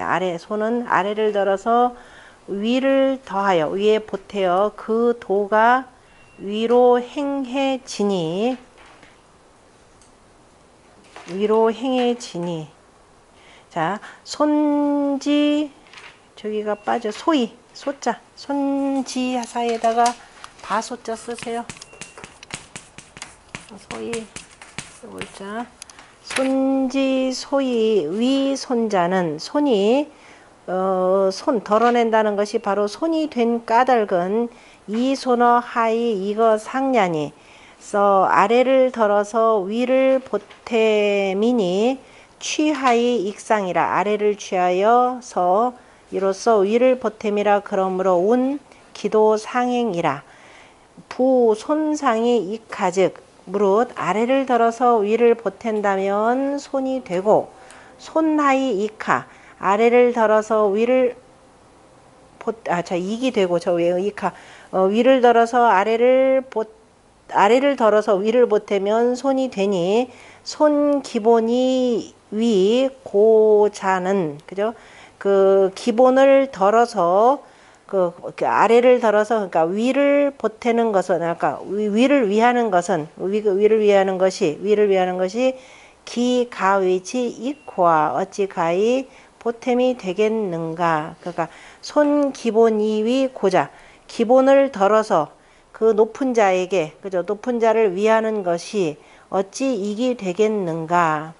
아래 손은 아래를 들어서 위를 더하여 위에 보태어 그 도가 위로 행해지니 자 손지 저기가 빠져 소이 소자 손지 사이에다가 바소자 쓰세요. 소이 요자 손지 소이 위 손자는 손이 손 덜어낸다는 것이 바로 손이 된 까닭은 이 손어 하이 이거 상냐니 써 아래를 덜어서 위를 보탬이니 취하이 익상이라 아래를 취하여서 이로써 위를 보탬이라 그러므로 운 기도 상행이라 부 손상이 익하즉 무릇 아래를 들어서 위를 보탠다면 손이 되고 손하이 익하 아래를 들어서 위를 익이 되고 저 왜 익하 위를 들어서 아래를 들어서 위를 보태면 손이 되니 손 기본이 위 고자는 그죠? 그 기본을 덜어서 그 아래를 들어서 그러니까 위를 보태는 것은 그러니까 위를 위하는 것이 기가위치 이코아 어찌 가히 보탬이 되겠는가. 그러니까 손 기본 이위 고자 기본을 덜어서 그 높은 자에게 그죠? 높은 자를 위하는 것이 어찌 이기 되겠는가.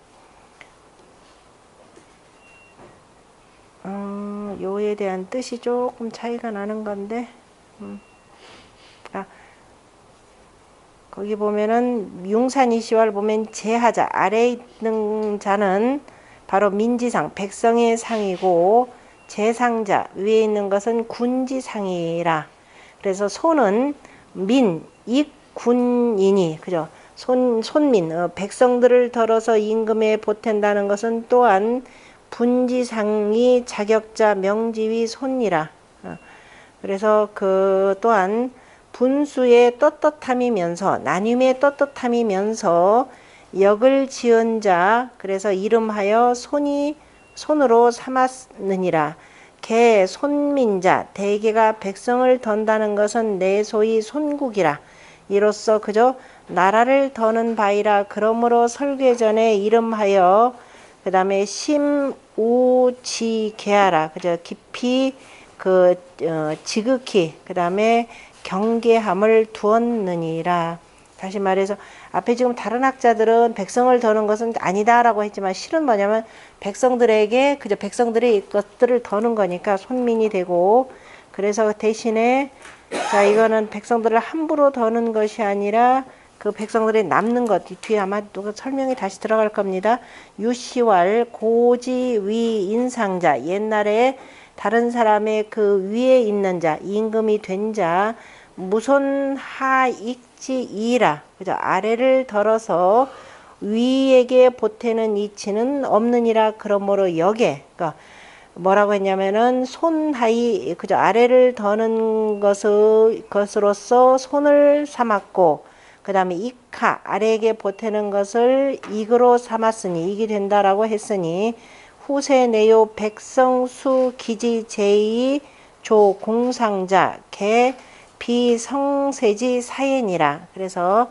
요에 대한 뜻이 조금 차이가 나는 건데 거기 보면은 융산이시왈 보면 제하자 아래에 있는 자는 바로 민지상 백성의 상이고 제상자 위에 있는 것은 군지상이라. 그래서 손은 민 익군이니 그죠? 손민 백성들을 덜어서 임금에 보탠다는 것은 또한 분지상이 자격자 명지위 손이라. 그래서 그 또한 분수의 떳떳함이면서 나눔의 떳떳함이면서 역을 지은 자 그래서 이름하여 손으로 삼았느니라. 개 손민자 대개가 백성을 던다는 것은 내 소위 손국이라. 이로써 그저 나라를 더는 바이라. 그러므로 설괴전에 이름하여 그 다음에 심우지개하라. 그저 깊이 지극히 그 다음에 경계함을 두었느니라. 다시 말해서 앞에 지금 다른 학자들은 백성을 더는 것은 아니다라고 했지만 실은 뭐냐면 백성들에게 그저 백성들의 것들을 더는 거니까 손민이 되고 그래서 대신에 자 이거는 백성들을 함부로 더는 것이 아니라 그 백성들이 남는 것 뒤에 아마 또 설명이 다시 들어갈 겁니다. 유시왈 고지위 인상자 옛날에 다른 사람의 그 위에 있는 자 임금이 된 자 무손 하익지이라 그죠? 아래를 덜어서 위에게 보태는 이치는 없느니라. 그러므로 역에 그러니까 뭐라고 했냐면은 손하이 그죠? 아래를 더는 것으로서 손을 삼았고 그 다음에 익하 아래에게 보태는 것을 익으로 삼았으니 익이 된다라고 했으니 후세 내요 백성수 기지 제이 조 공상자 개 비성세지 사엔이라. 그래서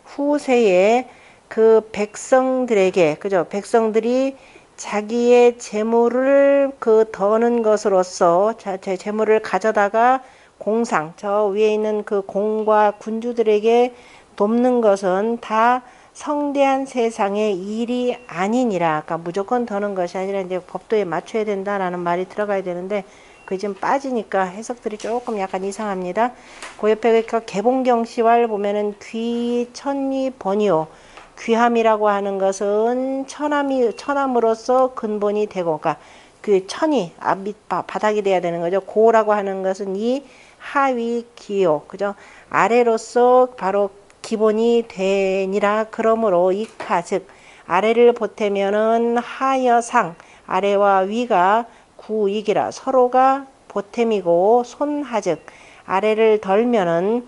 후세에 그 백성들에게 그죠? 백성들이 자기의 재물을 그 더는 것으로서 제 재물을 가져다가 공상 저 위에 있는 그 공과 군주들에게 돕는 것은 다 성대한 세상의 일이 아니니라. 그러니까 무조건 더는 것이 아니라 이제 법도에 맞춰야 된다라는 말이 들어가야 되는데 그게 지금 빠지니까 해석들이 조금 약간 이상합니다. 그 옆에 개봉경시왈 보면은 귀천리 번이요. 귀함이라고 하는 것은 천함으로써 근본이 되고, 그러니까 그 천이 바닥이 돼야 되는 거죠. 고라고 하는 것은 이 하위 기요, 그죠? 아래로서 바로 기본이 되니라. 그러므로 이카 즉 아래를 보태면은 하여상 아래와 위가 구익이라 서로가 보탬이고 손하즉 아래를 덜면은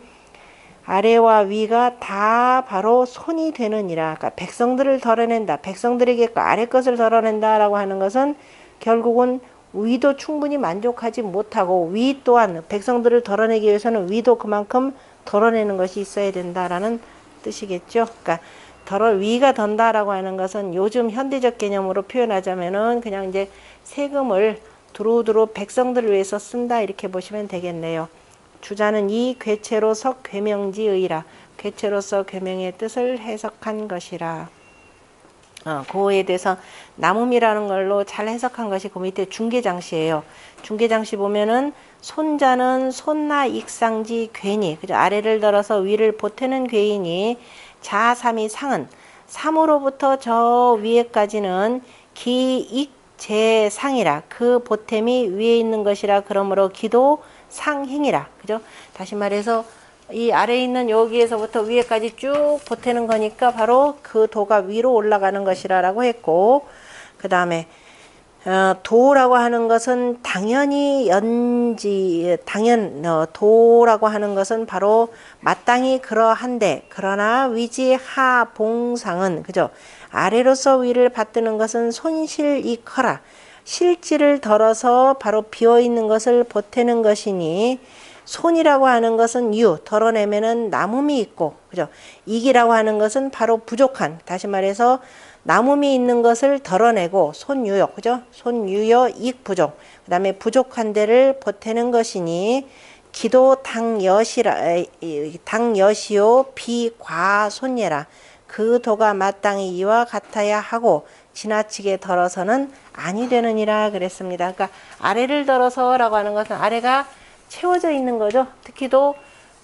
아래와 위가 다 바로 손이 되느니라. 그러니까 백성들을 덜어낸다. 백성들에게 아래 것을 덜어낸다라고 하는 것은 결국은 위도 충분히 만족하지 못하고 위 또한 백성들을 덜어내기 위해서는 위도 그만큼 덜어내는 것이 있어야 된다라는 뜻이겠죠. 그러니까 위가 던다라고 하는 것은 요즘 현대적 개념으로 표현하자면은 그냥 이제 세금을 두루두루 백성들을 위해서 쓴다 이렇게 보시면 되겠네요. 주자는 이 궤체로서 궤명지의라. 궤체로서 궤명의 뜻을 해석한 것이라. 그거에 대해서 나눔이라는 걸로 잘 해석한 것이 그 밑에 중개장시예요. 중개장시 보면은 손자는 손나 익상지 괴니, 그죠? 아래를 들어서 위를 보태는 괴이니 자삼이 상은 삼으로부터 저 위에까지는 기익제상이라. 그 보탬이 위에 있는 것이라. 그러므로 기도 상행이라. 그죠? 다시 말해서 이 아래에 있는 여기에서부터 위에까지 쭉 보태는 거니까 바로 그 도가 위로 올라가는 것이라고 했고, 그 다음에 도라고 하는 것은 당연히 도라고 하는 것은 바로 마땅히 그러한데, 그러나 위지하 봉상은, 그죠? 아래로서 위를 받드는 것은 손실이커라. 실지를 덜어서 바로 비어있는 것을 보태는 것이니, 손이라고 하는 것은 덜어내면은 남음이 있고, 그죠? 익이라고 하는 것은 바로 부족한, 다시 말해서 남음이 있는 것을 덜어내고, 손유요, 그죠? 손유요, 익 부족. 그 다음에 부족한 데를 보태는 것이니, 기도 당여시요 비과손예라. 그 도가 마땅히 이와 같아야 하고, 지나치게 덜어서는 아니 되느니라 그랬습니다. 그러니까 아래를 덜어서라고 하는 것은 아래가 채워져 있는 거죠. 특히도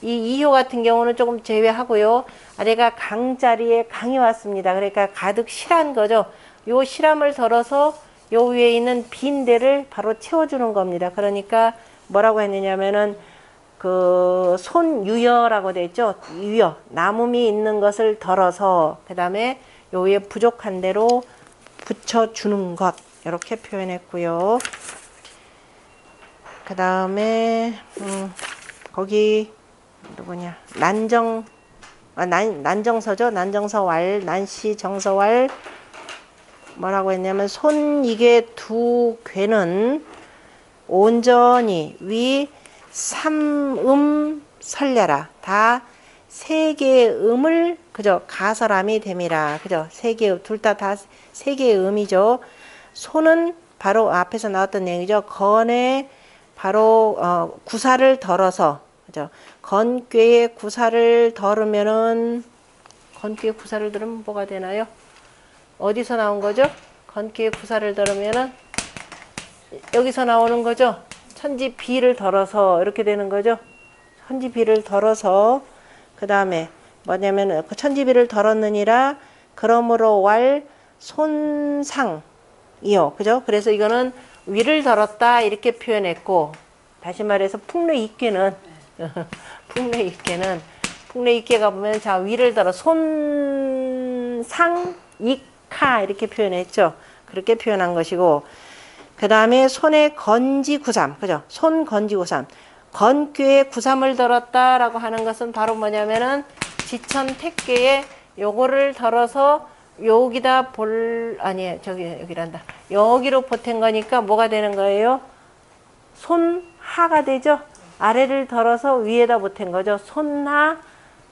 이 2호 같은 경우는 조금 제외하고요. 아래가 강자리에 강이 왔습니다. 그러니까 가득 실한 거죠. 요 실함을 덜어서 요 위에 있는 빈 데를 바로 채워주는 겁니다. 그러니까 뭐라고 했느냐면은 그 손유여라고 돼 있죠. 유여, 남음이 있는 것을 덜어서 그 다음에 요 위에 부족한 대로 붙여주는 것, 이렇게 표현했고요. 그 다음에 거기 누구냐, 난정서죠. 난정서왈, 난시 정서왈 뭐라고 했냐면 손이게 두 괴는 온전히 위 삼음 설려라. 다 세 개의 음을, 그죠? 가설함이 됨이라. 그죠? 세 개의, 둘 다 세 개의 음이죠. 손은 바로 앞에서 나왔던 얘기죠. 건에 바로 구사를 덜어서, 그죠? 건꾀의 구사를 덜으면은, 건꾀의 구사를 덜으면 뭐가 되나요? 어디서 나온 거죠? 건꾀의 구사를 덜으면은 여기서 나오는 거죠. 천지 비를 덜어서 이렇게 되는 거죠. 천지 비를 덜어서, 그 다음에 뭐냐면 그 천지 비를 덜었느니라. 그러므로 왈 손상이요. 그죠? 그래서 이거는 위를 덜었다 이렇게 표현했고, 다시 말해서 풍래익계는 풍래익계가 보면 자 위를 덜어 손상익하 이렇게 표현했죠. 그렇게 표현한 것이고, 그 다음에 손의 건지구삼, 그죠? 손 건지구삼, 건꾀의 구삼을 덜었다라고 하는 것은 바로 뭐냐면은 지천택계에 요거를 덜어서 여기다 여기란다. 여기로 보탠 거니까 뭐가 되는 거예요? 손하가 되죠? 아래를 덜어서 위에다 보탠 거죠. 손하,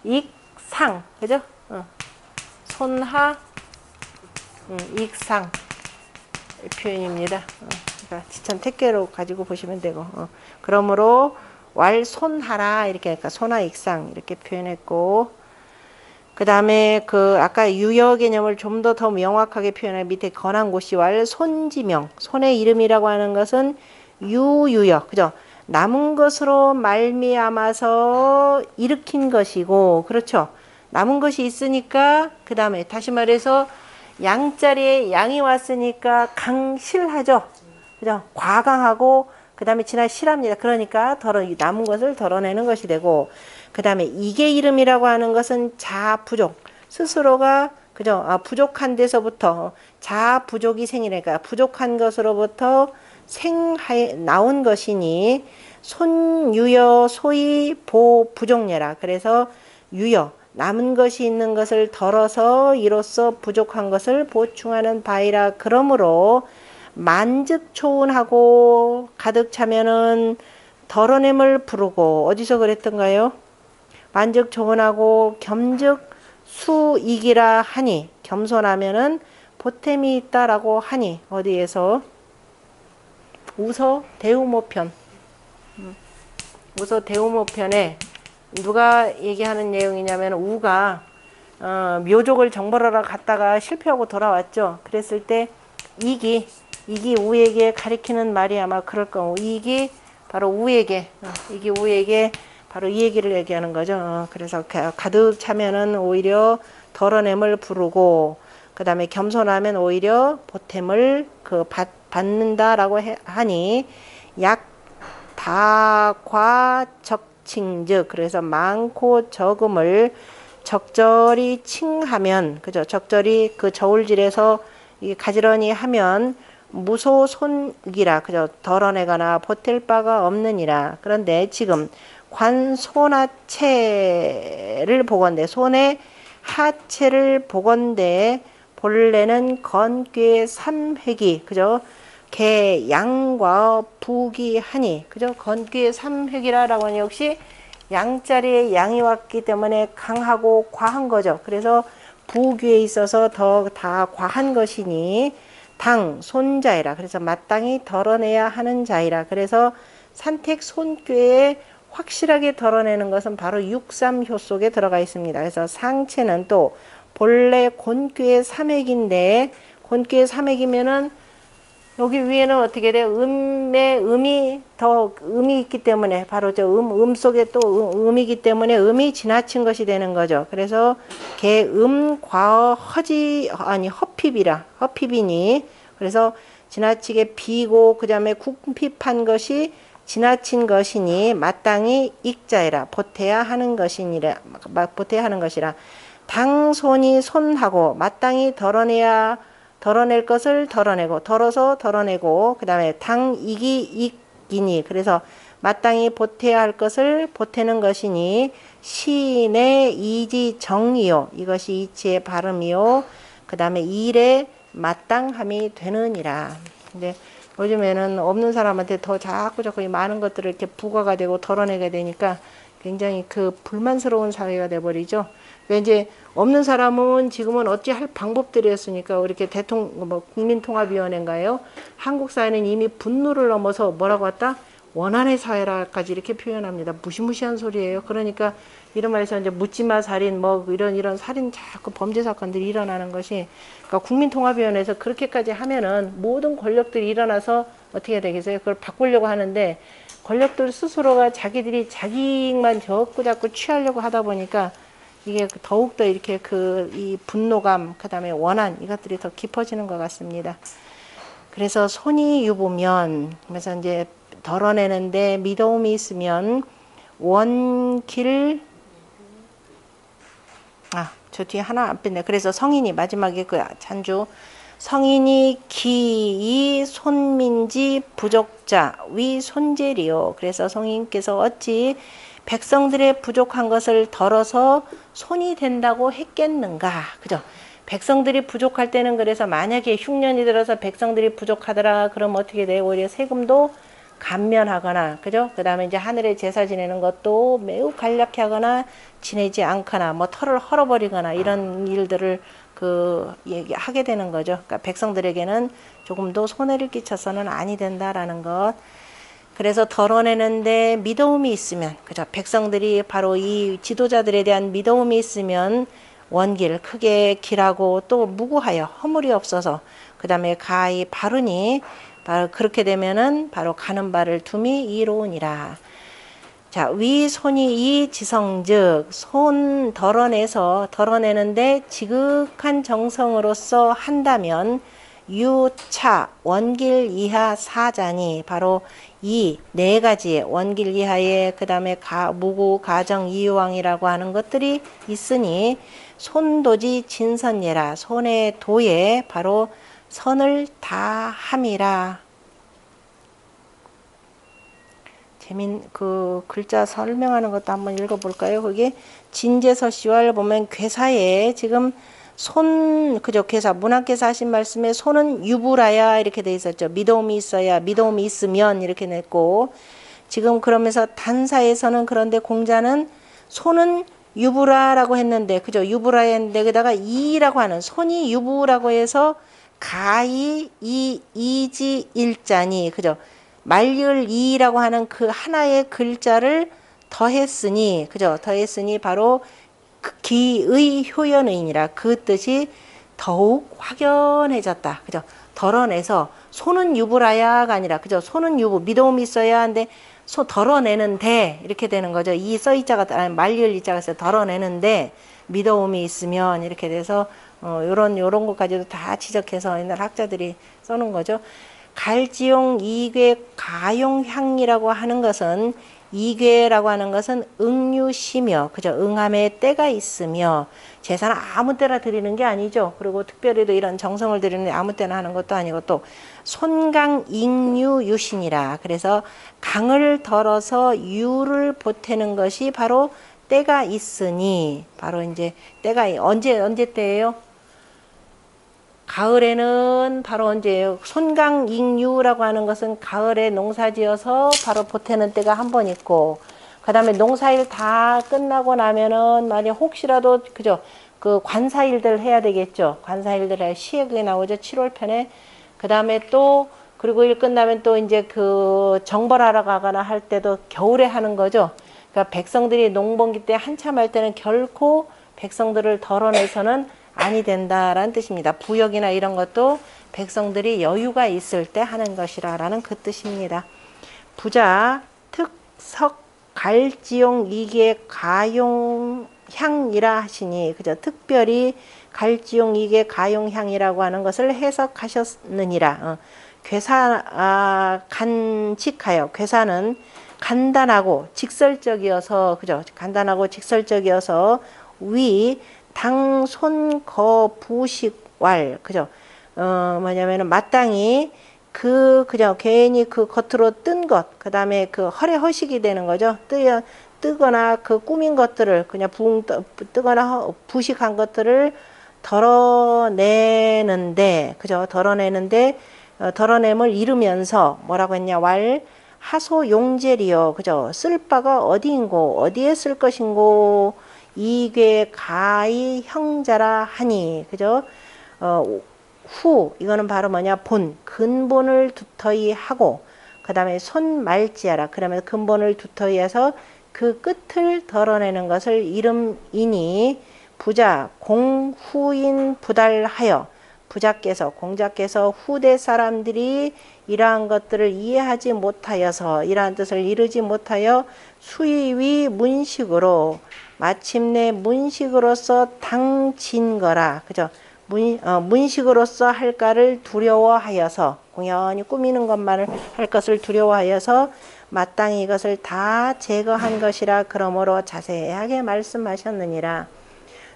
익상. 그죠? 손하, 익상. 표현입니다. 그러니까 지천택계로 가지고 보시면 되고, 그러므로 왈 손하라 이렇게, 그러니까 손하 익상 이렇게 표현했고, 그 다음에 그 아까 유여 개념을 좀 더 명확하게 표현할 밑에 건한고시 왈 손지명, 손의 이름이라고 하는 것은 유유여, 그죠? 남은 것으로 말미암아서 일으킨 것이고, 그렇죠? 남은 것이 있으니까, 그 다음에 다시 말해서 양자리에 양이 왔으니까 강실하죠. 그죠? 과강하고, 그 다음에 지나 실합니다. 그러니까 남은 것을 덜어내는 것이 되고, 그 다음에 이게 이름이라고 하는 것은 자부족. 스스로가, 그죠? 부족한 데서부터 자부족이 생기니까 부족한 것으로부터 나온 것이니, 손유여 소위 보부족례라. 그래서 유여, 남은 것이 있는 것을 덜어서 이로써 부족한 것을 보충하는 바이라. 그러므로 만즉초운하고 가득 차면은 덜어냄을 부르고 어디서 그랬던가요? 만즉초운하고 겸즉수익이라 하니 겸손하면은 보탬이 있다라고 하니 어디에서? 우서 대우모편. 우서 대우모편에 누가 얘기하는 내용이냐면 우가 묘족을 정벌하러 갔다가 실패하고 돌아왔죠. 그랬을 때 이기 우에게 가리키는 말이 아마 그럴 거고 이기 바로 우에게 바로 이 얘기를 얘기하는 거죠. 그래서 가득 차면은 오히려 덜어냄을 부르고 그 다음에 겸손하면 오히려 보탬을 받는다라고 하니 약다과적칭즉 그래서 많고 적음을 적절히 칭하면 그죠? 적절히 그 저울질에서 가지런히 하면 무소손익이라 그죠? 덜어내거나 보탤 바가 없느니라. 그런데 지금 관손하체를 보건대 손의 하체를 보건대 본래는 건괴 삼획이 그죠? 개 양과 북이 하니 그죠? 건괴 삼획이라라고 하니 역시 양자리에 양이 왔기 때문에 강하고 과한 거죠. 그래서 부귀에 있어서 더 다 과한 것이니 당 손자이라 그래서 마땅히 덜어내야 하는 자이라. 그래서 산택 손꾀에 확실하게 덜어내는 것은 바로 육삼효 속에 들어가 있습니다. 그래서 상체는 또 본래 곤꾀의 삼획인데 곤꾀의 삼획이면은 여기 위에는 어떻게 돼요? 음이 있기 때문에 바로 저 음 속에 또 음이기 때문에 음이 지나친 것이 되는 거죠. 그래서 개 과어 허핍이니 그래서 지나치게 비고 그 다음에 궁핍한 것이 지나친 것이니 마땅히 익자이라 보태야 하는 것이라 당손이 손하고 마땅히 덜어낼 것을 덜어내고 덜어서 덜어내고 그 다음에 당익이 익이니 그래서 마땅히 보태야 할 것을 보태는 것이니 시내 이지 정이요 이것이 이치의 발음이요 그 다음에 일의 마땅함이 되느니라. 근데 요즘에는 없는 사람한테 더 자꾸 많은 것들을 이렇게 부과가 되고 덜어내게 되니까 굉장히 그 불만스러운 사회가 돼버리죠. 이제 없는 사람은 지금은 어찌할 방법들이었으니까 이렇게 국민통합위원회인가요? 한국 사회는 이미 분노를 넘어서 뭐라고 했다? 원한의 사회라까지 이렇게 표현합니다. 무시무시한 소리예요. 그러니까 이런 말에서 이제 묻지마 살인 뭐 이런 살인 자꾸 범죄 사건들이 일어나는 것이 그러니까 국민통합위원회에서 그렇게까지 하면은 모든 권력들이 일어나서 어떻게 되겠어요? 그걸 바꾸려고 하는데 권력들 스스로가 자기들이 자기만 자꾸 취하려고 하다 보니까 이게 더욱더 이렇게 이 분노감, 그 다음에 원한, 이것들이 더 깊어지는 것 같습니다. 그래서 손이 유보면, 그래서 이제 덜어내는데 미도움이 있으면 저 뒤에 하나 안 뺐네. 그래서 성인이, 마지막에 그 찬주, 성인이 기이 손민지 부족자 위 손재리요. 그래서 성인께서 어찌 백성들의 부족한 것을 덜어서 손이 된다고 했겠는가. 그죠? 백성들이 부족할 때는 그래서 만약에 흉년이 들어서 백성들이 부족하더라. 그럼 어떻게 돼요? 오히려 세금도 감면하거나, 그죠? 그 다음에 이제 하늘에 제사 지내는 것도 매우 간략히 하거나 지내지 않거나, 뭐 털을 헐어버리거나 이런 일들을 하게 되는 거죠. 그러니까 백성들에게는 조금도 손해를 끼쳐서는 아니 된다라는 것. 그래서 덜어내는데 미도움이 있으면, 그죠? 백성들이 바로 이 지도자들에 대한 미도움이 있으면 원길 크게 길하고 또 무구하여 허물이 없어서 그 다음에 가히 바르니 바로 그렇게 되면은 바로 가는 바를 둠이 이로우니라. 자, 위 손이 이 지성즉 손 덜어내는데 지극한 정성으로서 한다면 유차 원길 이하 사자니 바로 이 네 가지의 원길 이하의 그 다음에 무구 가정 이유왕이라고 하는 것들이 있으니 손도지 진선예라 손의 도에 바로 선을 다함이라. 그 글자 설명하는 것도 한번 읽어볼까요? 거기 진제서시월 보면 괴사에 지금 그죠? 계사, 문학계사 하신 말씀에 손은 유부라야 이렇게 돼 있었죠. 미도움이 있어야, 미도움이 있으면 이렇게 냈고, 지금 그러면서 단사에서는 그런데 공자는 손은 유부라라고 했는데, 그죠? 유부라 했는데, 그다가 이라고 하는, 손이 유부라고 해서 가이, 이지, 일자니, 그죠? 말리을 이라고 하는 그 하나의 글자를 더했으니, 그죠? 더했으니 바로 기의 효연의니라 그 뜻이 더욱 확연해졌다. 그죠? 덜어내서 손은 유부라야가 아니라 그죠? 손은 유부 미도움이 있어야 하는데 덜어내는데 이렇게 되는 거죠. 이 써이자가 말리을 이자가 있어 덜어내는데 미도움이 있으면 이렇게 돼서 요런 것까지도 다 지적해서 옛날 학자들이 써놓은 거죠. 갈지용 이괴 가용향이라고 하는 것은 이괴라고 하는 것은 응유시며 그죠? 응함의 때가 있으며 제사는 아무 때나 드리는 게 아니죠. 그리고 특별히도 이런 정성을 드리는 아무 때나 하는 것도 아니고 또 손강 익유 유신이라 그래서 강을 덜어서 유를 보태는 것이 바로 때가 있으니 바로 이제 때가 언제 때예요? 가을에는 바로 언제예요? 손강익류라고 하는 것은 가을에 농사지어서 바로 보태는 때가 한 번 있고, 그 다음에 농사일 다 끝나고 나면은 만약 혹시라도 그죠? 그 관사일들 해야 되겠죠. 관사일들 시에 그게 나오죠. 7월편에. 그 다음에 또 그리고 일 끝나면 또 이제 그 정벌하러 가거나 할 때도 겨울에 하는 거죠. 그러니까 백성들이 농번기 때 한참 할 때는 결코 백성들을 덜어내서는 아니 된다라는 뜻입니다. 부역이나 이런 것도 백성들이 여유가 있을 때 하는 것이라는 그 뜻입니다. 부자 특석 갈지용 이계 가용향이라 하시니 그죠? 특별히 갈지용 이계 가용향이라고 하는 것을 해석하셨느니라. 간직하여 괴사는 간단하고 직설적이어서 그죠? 간단하고 직설적이어서 위 당, 손, 거, 부식왈, 그죠? 뭐냐면은, 마땅히 그죠? 괜히 그 겉으로 뜬 것, 그 다음에 그 허식이 되는 거죠. 뜨거나 그 꾸민 것들을 그냥 뜨거나 부식한 것들을 덜어내는데, 그죠? 덜어냄을 이루면서 뭐라고 했냐? 하소용제리요, 그죠? 쓸 바가 어디인고, 어디에 쓸 것인고, 이괴 가이 형자라 하니 그죠? 이거는 바로 뭐냐 근본을 두터이 하고 그 다음에 손말지하라 그러면 근본을 두터이 해서 그 끝을 덜어내는 것을 이름이니 부자 공후인 부달하여 공자께서 후대 사람들이 이러한 것들을 이해하지 못하여서 이러한 뜻을 이루지 못하여 수의위 문식으로 마침내 문식으로서 당진 거라 그죠? 문식으로서 할까를 두려워하여서 공연히 꾸미는 것만을 할 것을 두려워하여서 마땅히 이것을 다 제거한 것이라 그러므로 자세하게 말씀하셨느니라.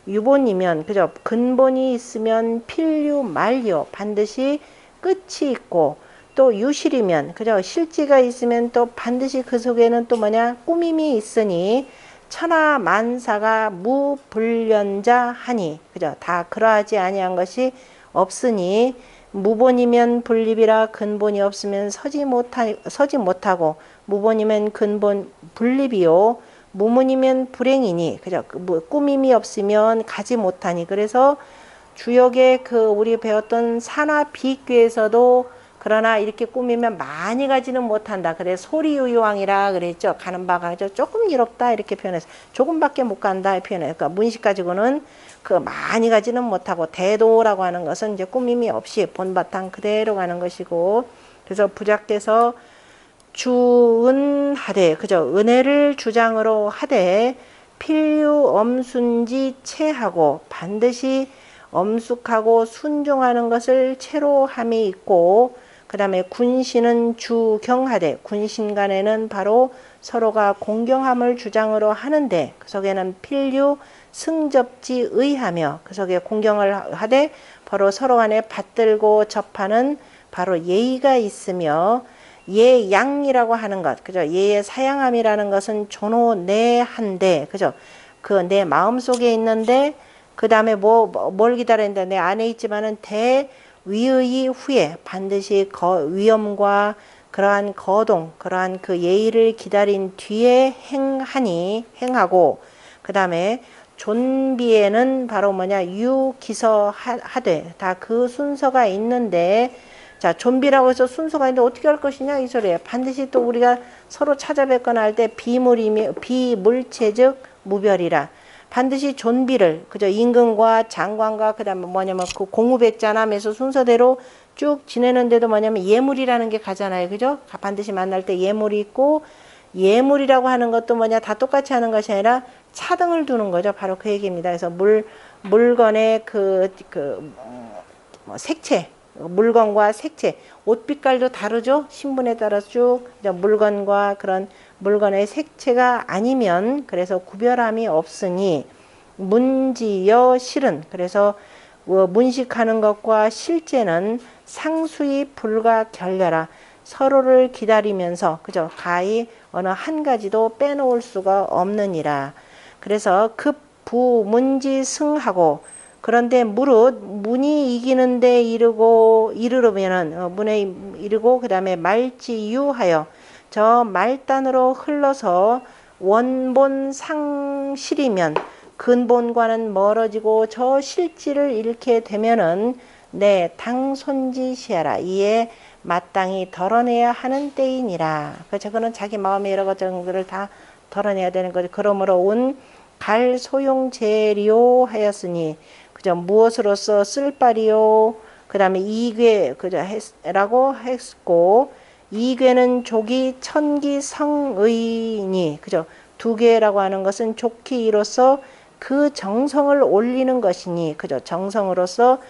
유본이면 그죠? 근본이 있으면 필류 말료 반드시 끝이 있고 또 유실이면 그죠? 실지가 있으면 또 반드시 그 속에는 또 뭐냐? 꾸밈이 있으니 천하 만사가 무불련자 하니 그죠? 다 그러하지 아니한 것이 없으니 무본이면 분립이라 근본이 없으면 서지 못하고 무본이면 근본 분립이요 무문이면 불행이니 그죠? 꾸밈이 없으면 가지 못하니 그래서 주역에 그 우리 배웠던 산화 비귀에서도 그러나 이렇게 꾸미면 많이 가지는 못한다. 그래 소리유유왕이라 그랬죠. 가는 바가 조금 이롭다 이렇게 표현해서 조금밖에 못 간다 표현해요. 그러니까 문식 가지고는 그 많이 가지는 못하고 대도라고 하는 것은 이제 꾸밈이 없이 본바탕 그대로 가는 것이고 그래서 부자께서 주은하되 그죠? 은혜를 주장으로 하되 필유 엄순지 체하고 반드시 엄숙하고 순종하는 것을 채로 함이 있고 그 다음에 군신은 주경하되 군신 간에는 바로 서로가 공경함을 주장으로 하는데 그 속에는 필유 승접지 의하며 그 속에 공경을 하되 바로 서로 간에 받들고 접하는 바로 예의가 있으며 예양이라고 하는 것 그죠? 예의 사양함이라는 것은 존호내한데 그죠? 그 내 마음 속에 있는데 그 다음에 뭘 기다린다. 내 안에 있지만은 대위의 후에 반드시 위엄과 그러한 거동, 그러한 그 예의를 기다린 뒤에 행하고, 그 다음에 존비에는 바로 뭐냐, 유기서하되, 다 그 순서가 있는데, 자, 존비라고 해서 순서가 있는데 어떻게 할 것이냐 이 소리예요. 반드시 또 우리가 서로 찾아뵙거나 할 때 비물체적 무별이라. 반드시 존비를, 그죠, 임금과 장관과 그다음에 뭐냐면 그 공후백잔함에서 순서대로 쭉 지내는데도 뭐냐면 예물이라는 게 가잖아요. 그죠? 반드시 만날 때 예물이 있고, 예물이라고 하는 것도 뭐냐, 다 똑같이 하는 것이 아니라 차등을 두는 거죠. 바로 그 얘기입니다. 그래서 물건의 색채, 물건과 색채, 옷 빛깔도 다르죠. 신분에 따라 쭉 물건과 그런 물건의 색채가 아니면 그래서 구별함이 없으니 문지여 실은, 그래서 문식하는 것과 실제는 상수히 불가 결려라. 서로를 기다리면서 그죠, 가히 어느 한 가지도 빼놓을 수가 없느니라. 그래서 급부문지승하고, 그런데 무릇 문이 이기는데 이르려면은 문에 이르고 그 다음에 말지유하여 저 말단으로 흘러서 원본 상실이면 근본과는 멀어지고 저 실질을 잃게 되면은 내 당손지시하라. 이에 마땅히 덜어내야 하는 때이니라. 저거는 자기 마음의 여러 것들을 다 덜어내야 되는 거죠. 그러므로 온 갈 소용제리오 하였으니, 그죠, 무엇으로서 쓸 바리요. 그 다음에 이괴, 그죠, 라고 했고, 이괴는 족이 천기성의니, 그죠, 두 개라고 하는 것은 좋기 이로써 그 정성을 올리는 것이니, 그죠, 정성으로서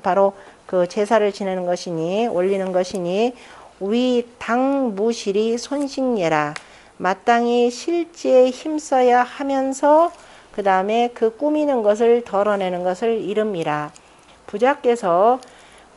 바로 그 제사를 지내는 것이니, 올리는 것이니, 위 당무실이 손식예라. 마땅히 실지에 힘써야 하면서 그 다음에 그 꾸미는 것을 덜어내는 것을 이름이라. 부자께서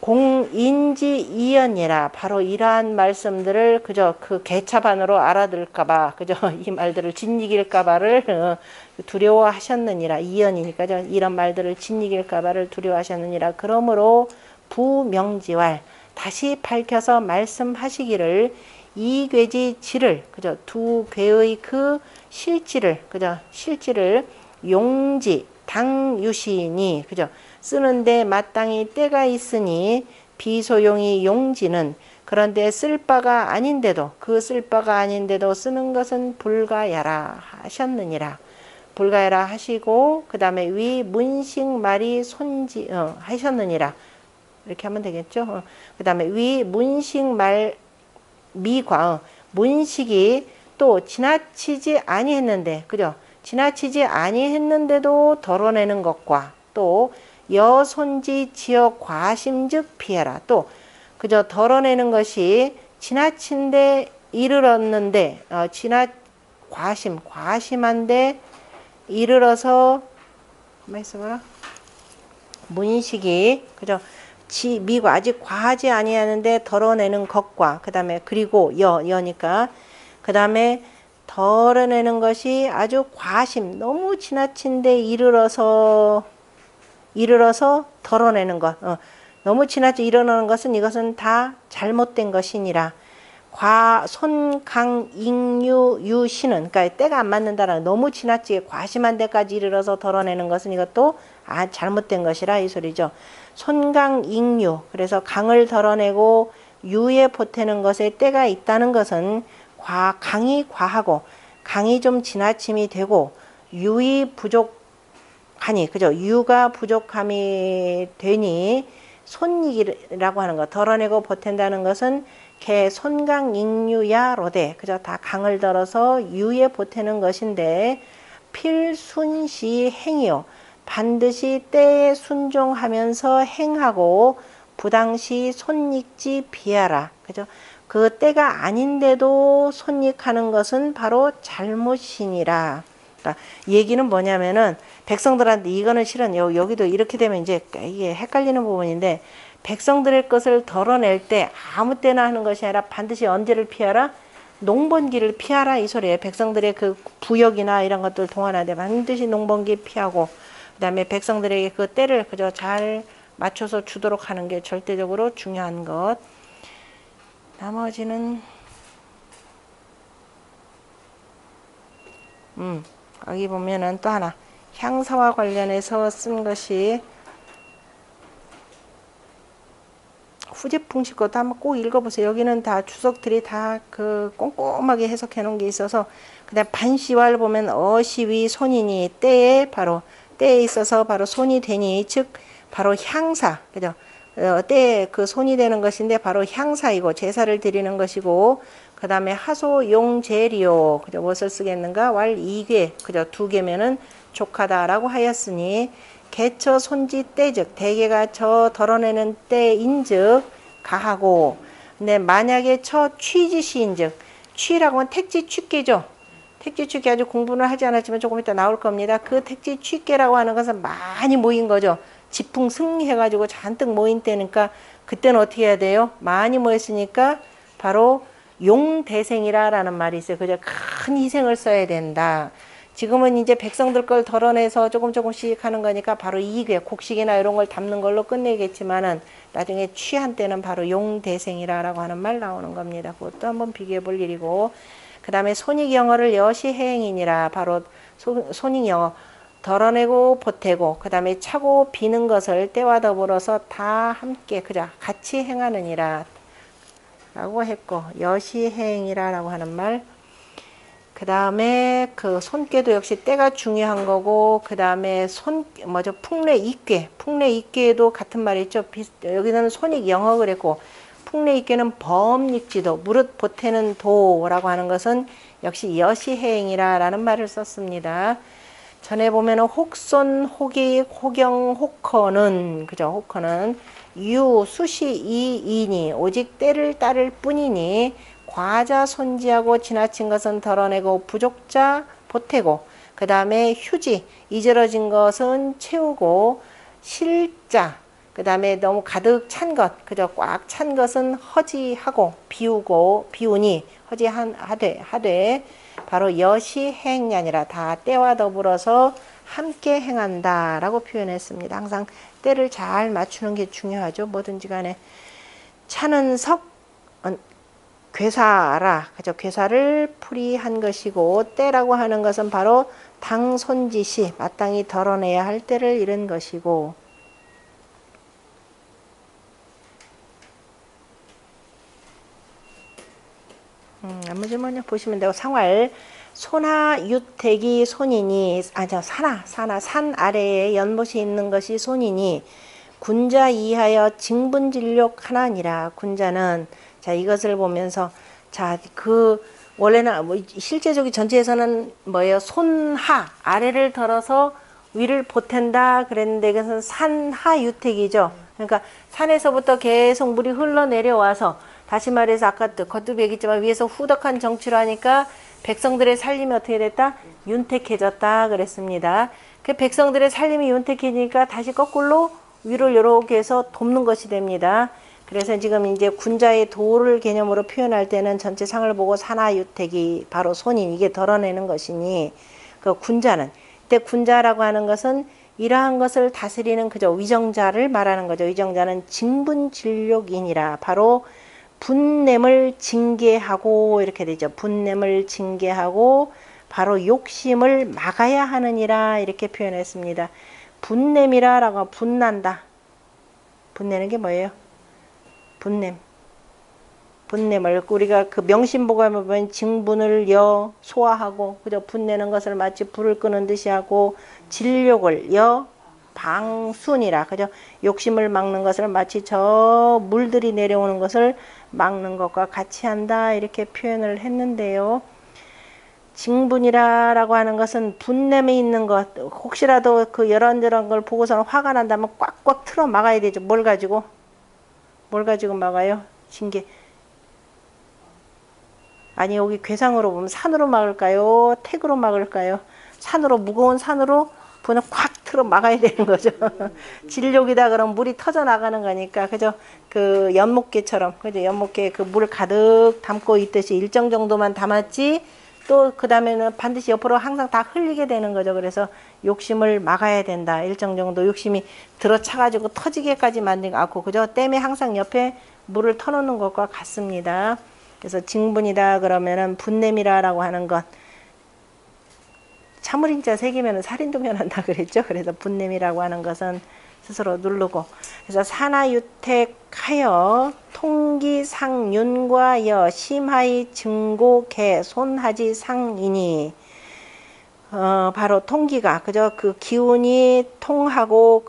공인지이연이라. 바로 이러한 말씀들을 그저 그 개차반으로 알아들을까봐, 그저 이 말들을 짓이길까봐를 두려워하셨느니라. 이연이니까 이런 말들을 짓이길까봐를 두려워하셨느니라. 그러므로 부명지왈, 다시 밝혀서 말씀하시기를, 이 괴지 지를, 그죠, 두 괴의 그 실지를, 그죠, 실지를 용지 당유시니, 그죠, 쓰는데 마땅히 때가 있으니 비소용이 용지는, 그런데 쓸 바가 아닌데도, 그 쓸 바가 아닌데도 쓰는 것은 불가야라 하셨느니라. 불가야라 하시고, 그 다음에 위 문식 말이 손지 하셨느니라. 이렇게 하면 되겠죠. 그 다음에 위 문식 말 미과, 문식이 또 지나치지 아니했는데, 그죠, 지나치지 아니했는데도 덜어내는 것과, 또 여손지 지어 과심즉 피해라. 또 그저 덜어내는 것이 지나친데 이르렀는데 과심한데 이르러서 가만 있어봐라. 문식이 그죠, 미고 아직 과하지 아니하는데 덜어내는 것과, 그 다음에 그리고 여니까 그 다음에 덜어내는 것이 아주 과심, 너무 지나친데 이르러서 덜어내는 것, 너무 지나쳐 이르러는 것은 이것은 다 잘못된 것이니라. 손강익유시는, 그러니까 때가 안 맞는다라는, 너무 지나치게 과심한 데까지 이르러서 덜어내는 것은 이것도 잘못된 것이라 이 소리죠. 손강익유, 그래서 강을 덜어내고 유에 보태는 것에 때가 있다는 것은 강이 과하고 강이 좀 지나침이 되고 유이 부족하니, 그죠, 유가 부족함이 되니 손익이라고 하는 것, 덜어내고 보탠다는 것은 개 손강익유야로되, 그죠, 다 강을 덜어서 유에 보태는 것인데, 필순시 행이요, 반드시 때에 순종하면서 행하고 부당시 손익지 비하라. 그죠? 그 때가 아닌데도 손익하는 것은 바로 잘못이니라. 그러니까 얘기는 뭐냐면은 백성들한테 이거는 실은 여기도 이렇게 되면 이제 이게 헷갈리는 부분인데, 백성들의 것을 덜어낼 때 아무 때나 하는 것이 아니라 반드시 언제를 피하라? 농번기를 피하라 이 소리예요. 백성들의 그 부역이나 이런 것들 동안하되 반드시 농번기 피하고, 그다음에 백성들에게 그 때를 그저 잘 맞춰서 주도록 하는 게 절대적으로 중요한 것. 나머지는 여기 보면은 또 하나 향사와 관련해서 쓴 것이 후제풍식 것도 한번 꼭 읽어보세요. 여기는 다 주석들이 다 그 꼼꼼하게 해석해 놓은 게 있어서 그다음 반시활 보면 어시위 손이니 때에 바로 때에 있어서 바로 손이 되니 즉 바로 향사 그죠? 때에 그 손이 되는 것인데 바로 향사이고 제사를 드리는 것이고 그 다음에 하소 용제리오 그죠? 무엇을 쓰겠는가 왈 이괴 그죠? 두 개면은 족하다라고 하였으니 개처 손지 때즉 대개가 저 덜어내는 때인즉 가하고 근데 만약에 처 취지시인즉 취라고 하면 택지 취계죠. 택지 취계 아주 공부는 하지 않았지만 조금 이따 나올 겁니다. 그 택지 취계라고 하는 것은 많이 모인 거죠. 지풍승 해가지고 잔뜩 모인 때니까 그때는 어떻게 해야 돼요? 많이 모였으니까 바로 용대생이라는 말이 있어요. 그죠? 큰 희생을 써야 된다. 지금은 이제 백성들 걸 덜어내서 조금씩 하는 거니까 바로 이게 곡식이나 이런 걸 담는 걸로 끝내겠지만은 나중에 취한 때는 바로 용대생이라고 하는 말 나오는 겁니다. 그것도 한번 비교해 볼 일이고 그 다음에 손익영어를 여시행이니라 바로 손익영어 덜어내고 보태고 그 다음에 차고 비는 것을 때와 더불어서 다 함께 그자 같이 행하느니라 라고 했고 여시행이라고 하는 말 그 다음에 그 손괴도 역시 때가 중요한 거고 그 다음에 풍래 입괴도 같은 말이 있죠. 여기서는 손익 영어 그랬고 풍래 입괴는 범익지도 무릇 보태는 도라고 하는 것은 역시 여시행이라는 말을 썼습니다. 전에 보면은 혹손 혹이 혹영 혹커는 그죠? 혹커는 유 수시 이이니 오직 때를 따를 뿐이니 과자 손지하고 지나친 것은 덜어내고 부족자 보태고 그 다음에 휴지 이저러진 것은 채우고 실자 그 다음에 너무 가득 찬 것 그저 꽉 찬 것은 허지하고 비우니 허지하되 바로 여시행이 아니라 다 때와 더불어서 함께 행한다 라고 표현했습니다. 항상 때를 잘 맞추는 게 중요하죠. 뭐든지 간에 차는 괴사라 그죠? 괴사를 풀이한 것이고 때라고 하는 것은 바로 당손지시 마땅히 덜어내야 할 때를 이른 것이고 나머지 뭐냐 보시면 되고 상활 소나 유택이 손이니 산 아래에 연못이 있는 것이 손이니 군자 이하여 징분진력 하나니라. 군자는 자 이것을 보면서 자 그 원래는 뭐 실제적인 전체에서는 뭐예요? 손하 아래를 덜어서 위를 보탠다 그랬는데 이것은 산하 유택이죠. 그러니까 산에서부터 계속 물이 흘러내려와서 다시 말해서 아까 겉도 얘기했지만 위에서 후덕한 정치로 하니까 백성들의 살림이 어떻게 됐다? 윤택해졌다 그랬습니다. 그 백성들의 살림이 윤택해지니까 다시 거꾸로 위를 이렇게 해서 돕는 것이 됩니다. 그래서 지금 이제 군자의 도를 개념으로 표현할 때는 전체 상을 보고 산하유택이 바로 손임 이게 덜어내는 것이니 그 군자는 이때 군자라고 하는 것은 이러한 것을 다스리는 그저 위정자를 말하는 거죠. 위정자는 징분진력이니라 바로 분냄을 징계하고 이렇게 되죠. 분냄을 징계하고 바로 욕심을 막아야 하느니라 이렇게 표현했습니다. 분냄이라라고 분난다. 분내는 게 뭐예요? 분냄을 우리가 그 명심보감에 보면 징분을 소화하고 그저 분내는 것을 마치 불을 끄는 듯이 하고 진력을 방순이라 그죠? 욕심을 막는 것을 마치 저 물들이 내려오는 것을 막는 것과 같이 한다 이렇게 표현을 했는데요. 징분이라고 하는 것은 분냄에 있는 것 혹시라도 그 이런저런 걸 보고서는 화가 난다면 꽉꽉 틀어 막아야 되죠. 뭘 가지고 막아요? 징계 아니 여기 괴상으로 보면 산으로 막을까요? 택으로 막을까요? 산으로 무거운 산으로 분을 콱 틀어 막아야 되는 거죠. 진력이다 그러면 물이 터져 나가는 거니까 그죠? 그 연못개처럼 그죠? 연못개 그 물을 가득 담고 있듯이 일정 정도만 담았지 또 그 다음에는 반드시 옆으로 항상 다 흘리게 되는 거죠. 그래서 욕심을 막아야 된다. 일정 정도 욕심이 들어차가지고 터지게까지 만들지 않고, 그죠? 댐에 항상 옆에 물을 터놓는 것과 같습니다. 그래서 징분이다 그러면은 분냄이라고 하는 것, 참을인자 새기면은 살인도 면한다 그랬죠. 그래서 분냄이라고 하는 것은 스스로 누르고, 그래서 사나유택하여 통기상윤과 여 심하이 증고개 손하지 상이니, 바로 통기가, 그죠? 그 기운이 통하고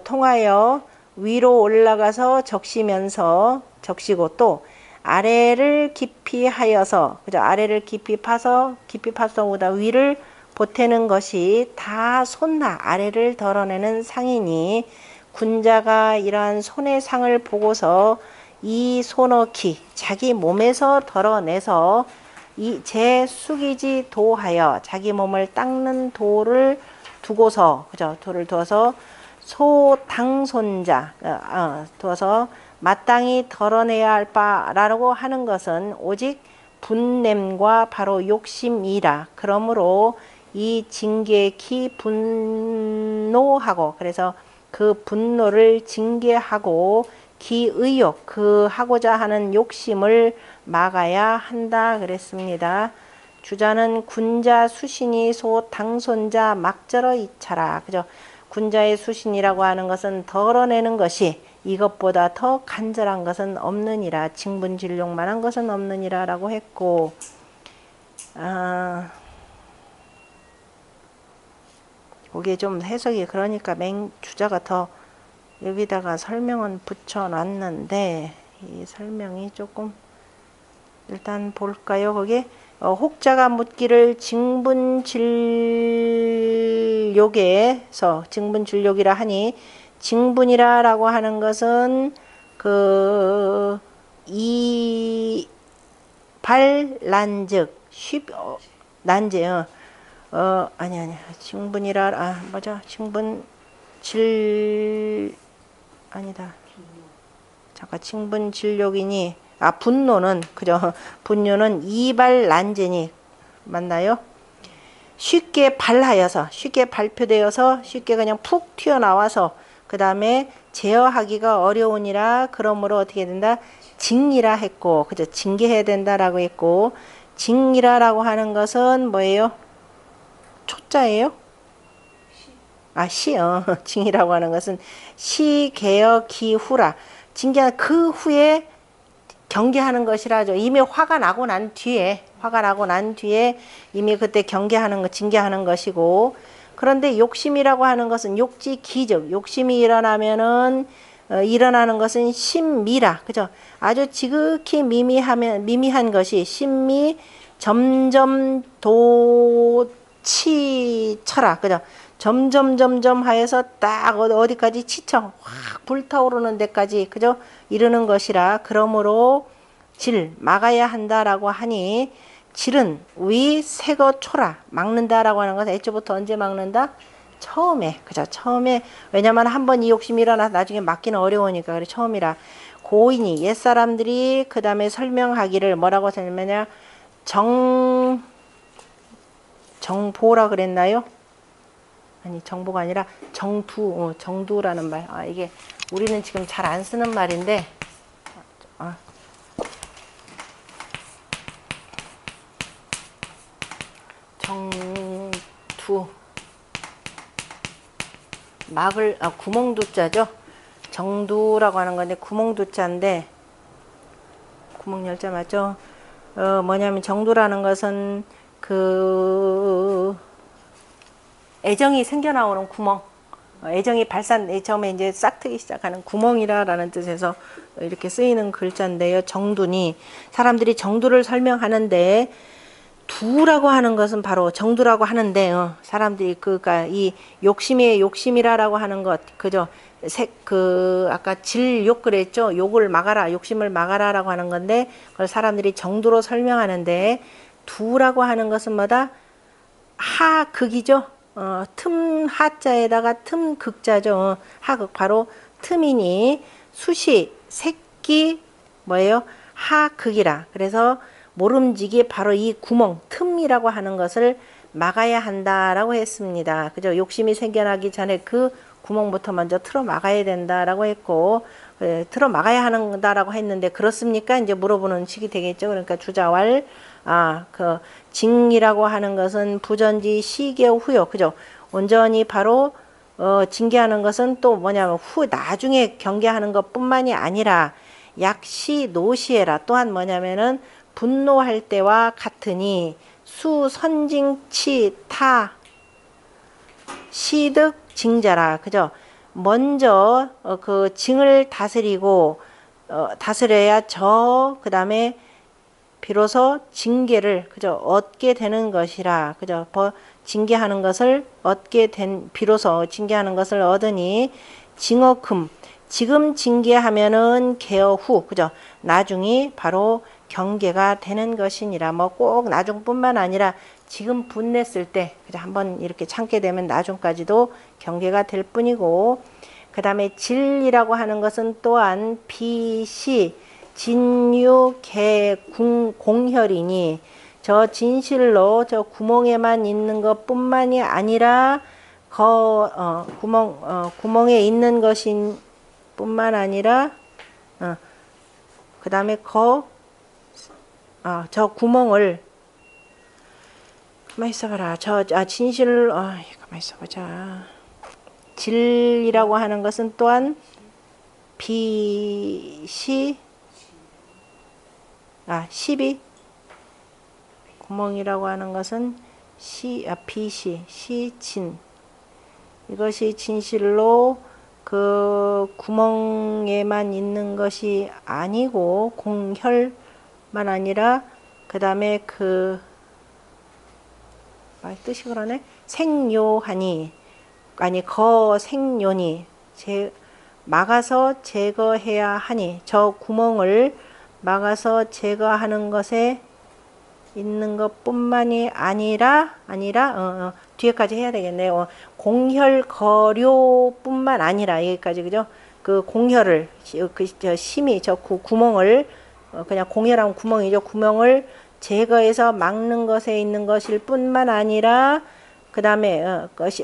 통하여 위로 올라가서 적시고, 또 아래를 깊이 하여서, 그죠? 아래를 깊이 파서보다 위를 보태는 것이 다 손나 아래를 덜어내는 상이니, 군자가 이러한 손의 상을 보고서 이 손어키 자기 몸에서 덜어내서 이 제 숙이지 도하여 자기 몸을 닦는 도를 두고서, 그죠? 도를 두어서 소당손자 두어서 마땅히 덜어내야 할 바라고 하는 것은 오직 분냄과 바로 욕심이라. 그러므로 이 징계키 분노하고, 그래서 그 분노를 징계하고 기의욕, 그 하고자 하는 욕심을 막아야 한다 그랬습니다. 주자는 군자 수신이 소 당손자 막절어 이차라. 그죠? 군자의 수신이라고 하는 것은 덜어내는 것이 이것보다 더 간절한 것은 없느니라. 징분진욕만한 것은 없느니라 라고 했고, 이게 좀 해석이 그러니까 주자가 더 여기다가 설명은 붙여놨는데, 이 설명이 조금 일단 볼까요? 거기 혹자가 묻기를 징분진욕에서 징분진욕이라 하니, 징분이라고 하는 것은 그 이발난즉 난제 아니 징분이라 맞아 아니다. 잠깐 징분진욕이니 분노는 그죠? 분노는 이발난제니 맞나요? 쉽게 발하여서 쉽게 발표되어서 쉽게 그냥 푹 튀어나와서 그 다음에 제어하기가 어려우니라. 그러므로 어떻게 된다? 징이라 했고, 그죠? 징계해야 된다라고 했고, 징이라고 하는 것은 뭐예요? 초자예요? 징이라고 하는 것은 시개어 기후라. 징계한 그 후에 경계하는 것이라죠. 이미 화가 나고 난 뒤에 이미 그때 징계하는 것이고, 그런데 욕심이라고 하는 것은 욕지 기적, 욕심이 일어나면은 일어나는 것은 심미라. 그죠? 아주 지극히 미미한 것이 심미 점점 도치쳐라. 그죠? 점점 하여서 딱 어디까지 치쳐 확 불타오르는 데까지, 그죠? 이르는 것이라. 그러므로 질 막아야 한다라고 하니, 질은 위 새거 초라. 막는다라고 하는 것은 애초부터 언제 막는다? 처음에. 그죠? 처음에. 왜냐면 한번 이 욕심이 일어나서 나중에 막기는 어려우니까. 그래 처음이라. 고인이 옛사람들이 그 다음에 설명하기를 뭐라고 설명하냐, 정보라 그랬나요? 아니 정보가 아니라 정두라는 말. 이게 우리는 지금 잘 안 쓰는 말인데, 정두 막을 구멍두자죠. 정두라고 하는 건데 구멍두자인데, 구멍열자 맞죠? 뭐냐면 정두라는 것은 그 애정이 생겨나오는 구멍, 애정이 처음에 이제 싹트기 시작하는 구멍이라는 뜻에서 이렇게 쓰이는 글자인데요. 정두니, 사람들이 정두를 설명하는데, 두라고 하는 것은 바로 정두라고 하는데, 사람들이 그니까 이 욕심이라고 하는 것, 그죠? 아까 질욕 그랬죠? 욕을 막아라, 욕심을 막아라라고 하는 건데, 그걸 사람들이 정두로 설명하는데, 두라고 하는 것은 뭐다? 하극이죠? 틈 하자에다가 틈 극자죠. 하극 바로 틈이니, 수시 새끼 뭐예요? 하극이라. 그래서 모름지기 바로 이 구멍, 틈이라고 하는 것을 막아야 한다라고 했습니다. 그죠? 욕심이 생겨나기 전에 그 구멍부터 먼저 틀어 막아야 된다라고 했고, 틀어 막아야 한다라고 했는데 그렇습니까? 이제 물어보는 식이 되겠죠. 그러니까 주자왈, 그 징이라고 하는 것은 부전지 시개후 후요. 그죠? 온전히 바로 징계하는 것은 또 뭐냐면 후 나중에 경계하는 것뿐만이 아니라 약시 노시에라, 또한 뭐냐면은 분노할 때와 같으니 수 선징치 타 시득 징자라. 그죠? 먼저 그 징을 다스리고 다스려야 그 다음에 비로소 징계를 그죠 얻게 되는 것이라. 그죠? 징계하는 것을 얻게 된 비로소 징계하는 것을 얻으니 징어금, 지금 징계하면은 개어 후, 그죠? 나중이 바로 경계가 되는 것이니라. 뭐 꼭 나중뿐만 아니라 지금 분냈을 때 그죠? 한번 이렇게 참게 되면 나중까지도 경계가 될 뿐이고, 그 다음에 진리라고 하는 것은 또한 비시 진유 개 공혈이니, 저 진실로 저 구멍에만 있는 것뿐만이 아니라 구멍에 있는 것인 뿐만 아니라 그 다음에 저 구멍을 가만히 있어봐라. 진실 가만히 있어보자. 진리라고 하는 것은 또한 비시 시비, 구멍이라고 하는 것은 비시, 시진, 이것이 진실로 그 구멍에만 있는 것이 아니고 공혈만 아니라 그 다음에 뜻이 그러네. 생요하니, 생요니, 막아서 제거해야 하니, 저 구멍을 막아서 제거하는 것에 있는 것뿐만이 아니라 뒤에까지 해야 되겠네요. 공혈거료뿐만 아니라 여기까지, 그죠? 그 공혈을 심히 저 구멍을 그냥 공혈하면 구멍이죠. 구멍을 제거해서 막는 것에 있는 것일 뿐만 아니라 그 다음에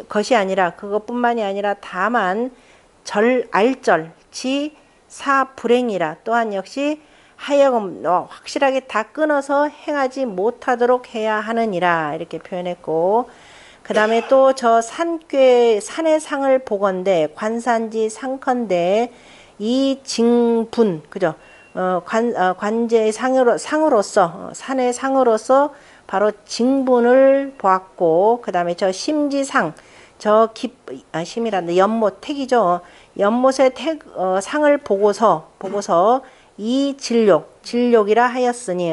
것이 아니라 그것뿐만이 아니라 다만 알절 사불행이라, 또한 역시 하여금 확실하게 다 끊어서 행하지 못하도록 해야 하느니라, 이렇게 표현했고, 그 다음에 또 저 산의 상을 보건대 관산지 상컨대 이 징분, 그죠? 관제의 상으로서 산의 상으로서 바로 징분을 보았고, 그 다음에 저 심지상, 심이란다 연못 택이죠. 연못의 상을 보고서 이 진욕이라 하였으니,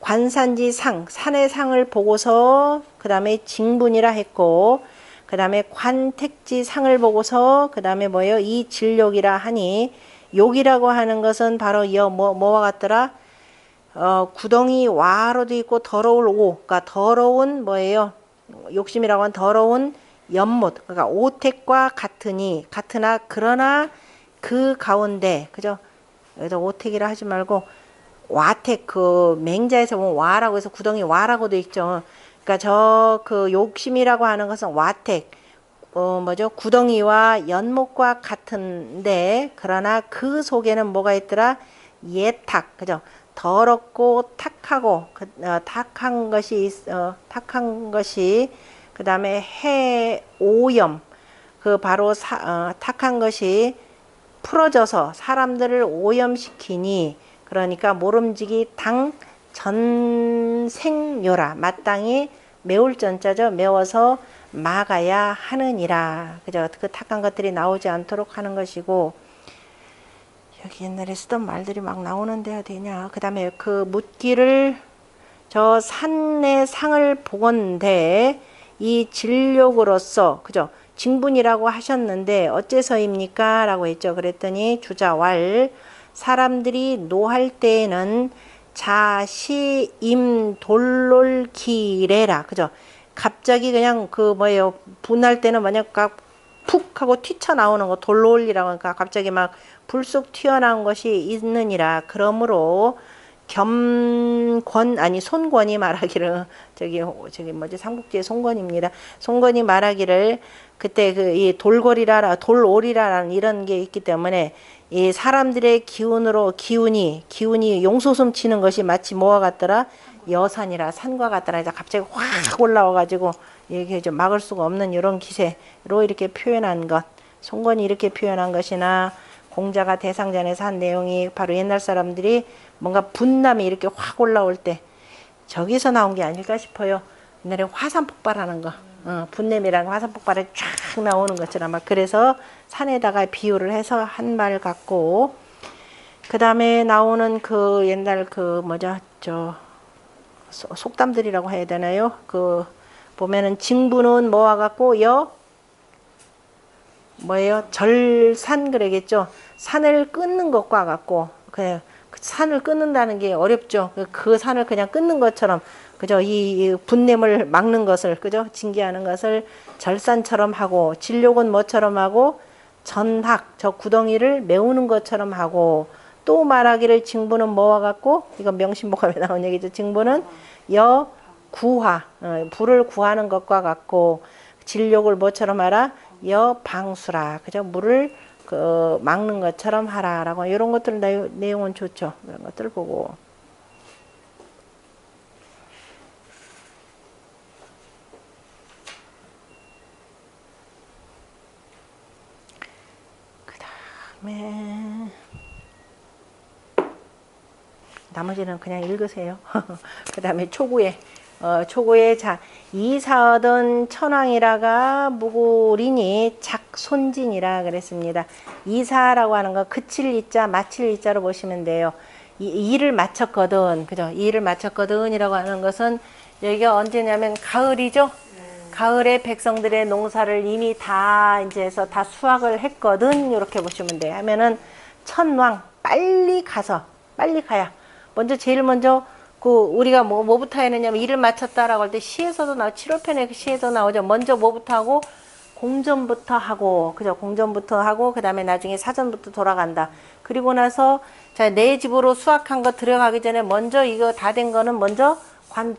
관산지 산의 상을 보고서 그 다음에 징분이라 했고, 그 다음에 관택지 상을 보고서 그 다음에 뭐예요? 이 진욕이라 하니, 욕이라고 하는 것은 바로 뭐와 같더라? 구덩이 와로도 있고 더러울 오, 그러니까 더러운 뭐예요? 욕심이라고 하는 더러운 연못, 그러니까 오택과 같으나 그러나 그 가운데, 그죠? 여기다 오택이라 하지 말고 와택, 그 맹자에서 보면 와라고 해서 구덩이 와라고도 있죠. 그러니까 그 욕심이라고 하는 것은 와택, 구덩이와 연못과 같은데, 그러나 그 속에는 뭐가 있더라? 예탁, 그죠? 더럽고 탁하고 탁한 것이 그 다음에 해오염, 그 바로 탁한 것이 풀어져서 사람들을 오염시키니, 그러니까 모름지기 당 전생요라, 마땅히 매울 전자죠. 매워서 막아야 하느니라. 그죠? 그 탁한 것들이 나오지 않도록 하는 것이고, 여기 옛날에 쓰던 말들이 막 나오는데야 되냐. 그 다음에 그 묻기를 저 산의 상을 보건대 이 진욕으로서, 그죠? 징분이라고 하셨는데 어째서입니까? 라고 했죠. 그랬더니 주자왈, 사람들이 노할 때에는 자시임 돌롤기래라. 그죠? 갑자기 그냥 분할 때는 만약 푹 하고 튀쳐나오는 거 돌롤이라고 하니까 갑자기 막 불쑥 튀어나온 것이 있느니라. 그러므로 겸권 아니 손권이 말하기를 저기 뭐지 삼국지의 손권입니다. 손권이 말하기를 그때 그 이 돌고리라 돌오리라라는 이런 게 있기 때문에 이 사람들의 기운이 용솟음 치는 것이 마치 뭐와 같더라 여산이라 산과 같더라. 이제 갑자기 확 올라와가지고 이게 좀 막을 수가 없는 이런 기세로 이렇게 표현한 것. 손권이 이렇게 표현한 것이나 공자가 대상전에서 한 내용이 바로 옛날 사람들이 뭔가 분남이 이렇게 확 올라올 때 저기서 나온 게 아닐까 싶어요. 옛날에 화산 폭발하는 거. 분냄이라는 화산 폭발이 쫙 나오는 것처럼 막 그래서 산에다가 비유를 해서 한 말 같고 그 다음에 나오는 그 옛날 그 뭐죠 저 속담들이라고 해야 되나요? 그 보면은 징부는 뭐와 같고 뭐예요? 절산 그러겠죠. 산을 끊는 것과 같고 그 산을 끊는다는 게 어렵죠. 그 산을 그냥 끊는 것처럼 그죠? 이 분냄을 막는 것을 그죠? 징계하는 것을 절산처럼 하고 진력은 뭐처럼 하고 전학 저 구덩이를 메우는 것처럼 하고 또 말하기를 징부는 뭐와 같고 이건 명심보감에 나온 얘기죠. 징부는 구화 불을 구하는 것과 같고 진력을 뭐처럼 하라 방수라 그죠? 물을 막는 것처럼 하라라고 이런 것들 내용은 좋죠. 그런 것들 보고 그다음에 나머지는 그냥 읽으세요. 그다음에 초구에 자 이사얻은 천왕이라가 무고리니 작손진이라 그랬습니다. 이사라고 하는 거 그칠 이자 마칠 이자로 보시면 돼요. 일을 마쳤거든 그죠? 일을 마쳤거든이라고 하는 것은 여기가 언제냐면 가을이죠. 가을에 백성들의 농사를 이미 다 이제 해서 다 수확을 했거든 이렇게 보시면 돼요. 하면은 천왕 빨리 가야 제일 먼저 그 우리가 뭐부터 했느냐면 일을 마쳤다라고 할 때 시에서도 7월편에 시에서 나오죠. 먼저 뭐부터 하고 공전부터 하고 그죠? 공전부터 하고 그다음에 나중에 사전부터 돌아간다. 그리고 나서 자 내 집으로 수확한 거 들어가기 전에 먼저 이거 다 된 거는 먼저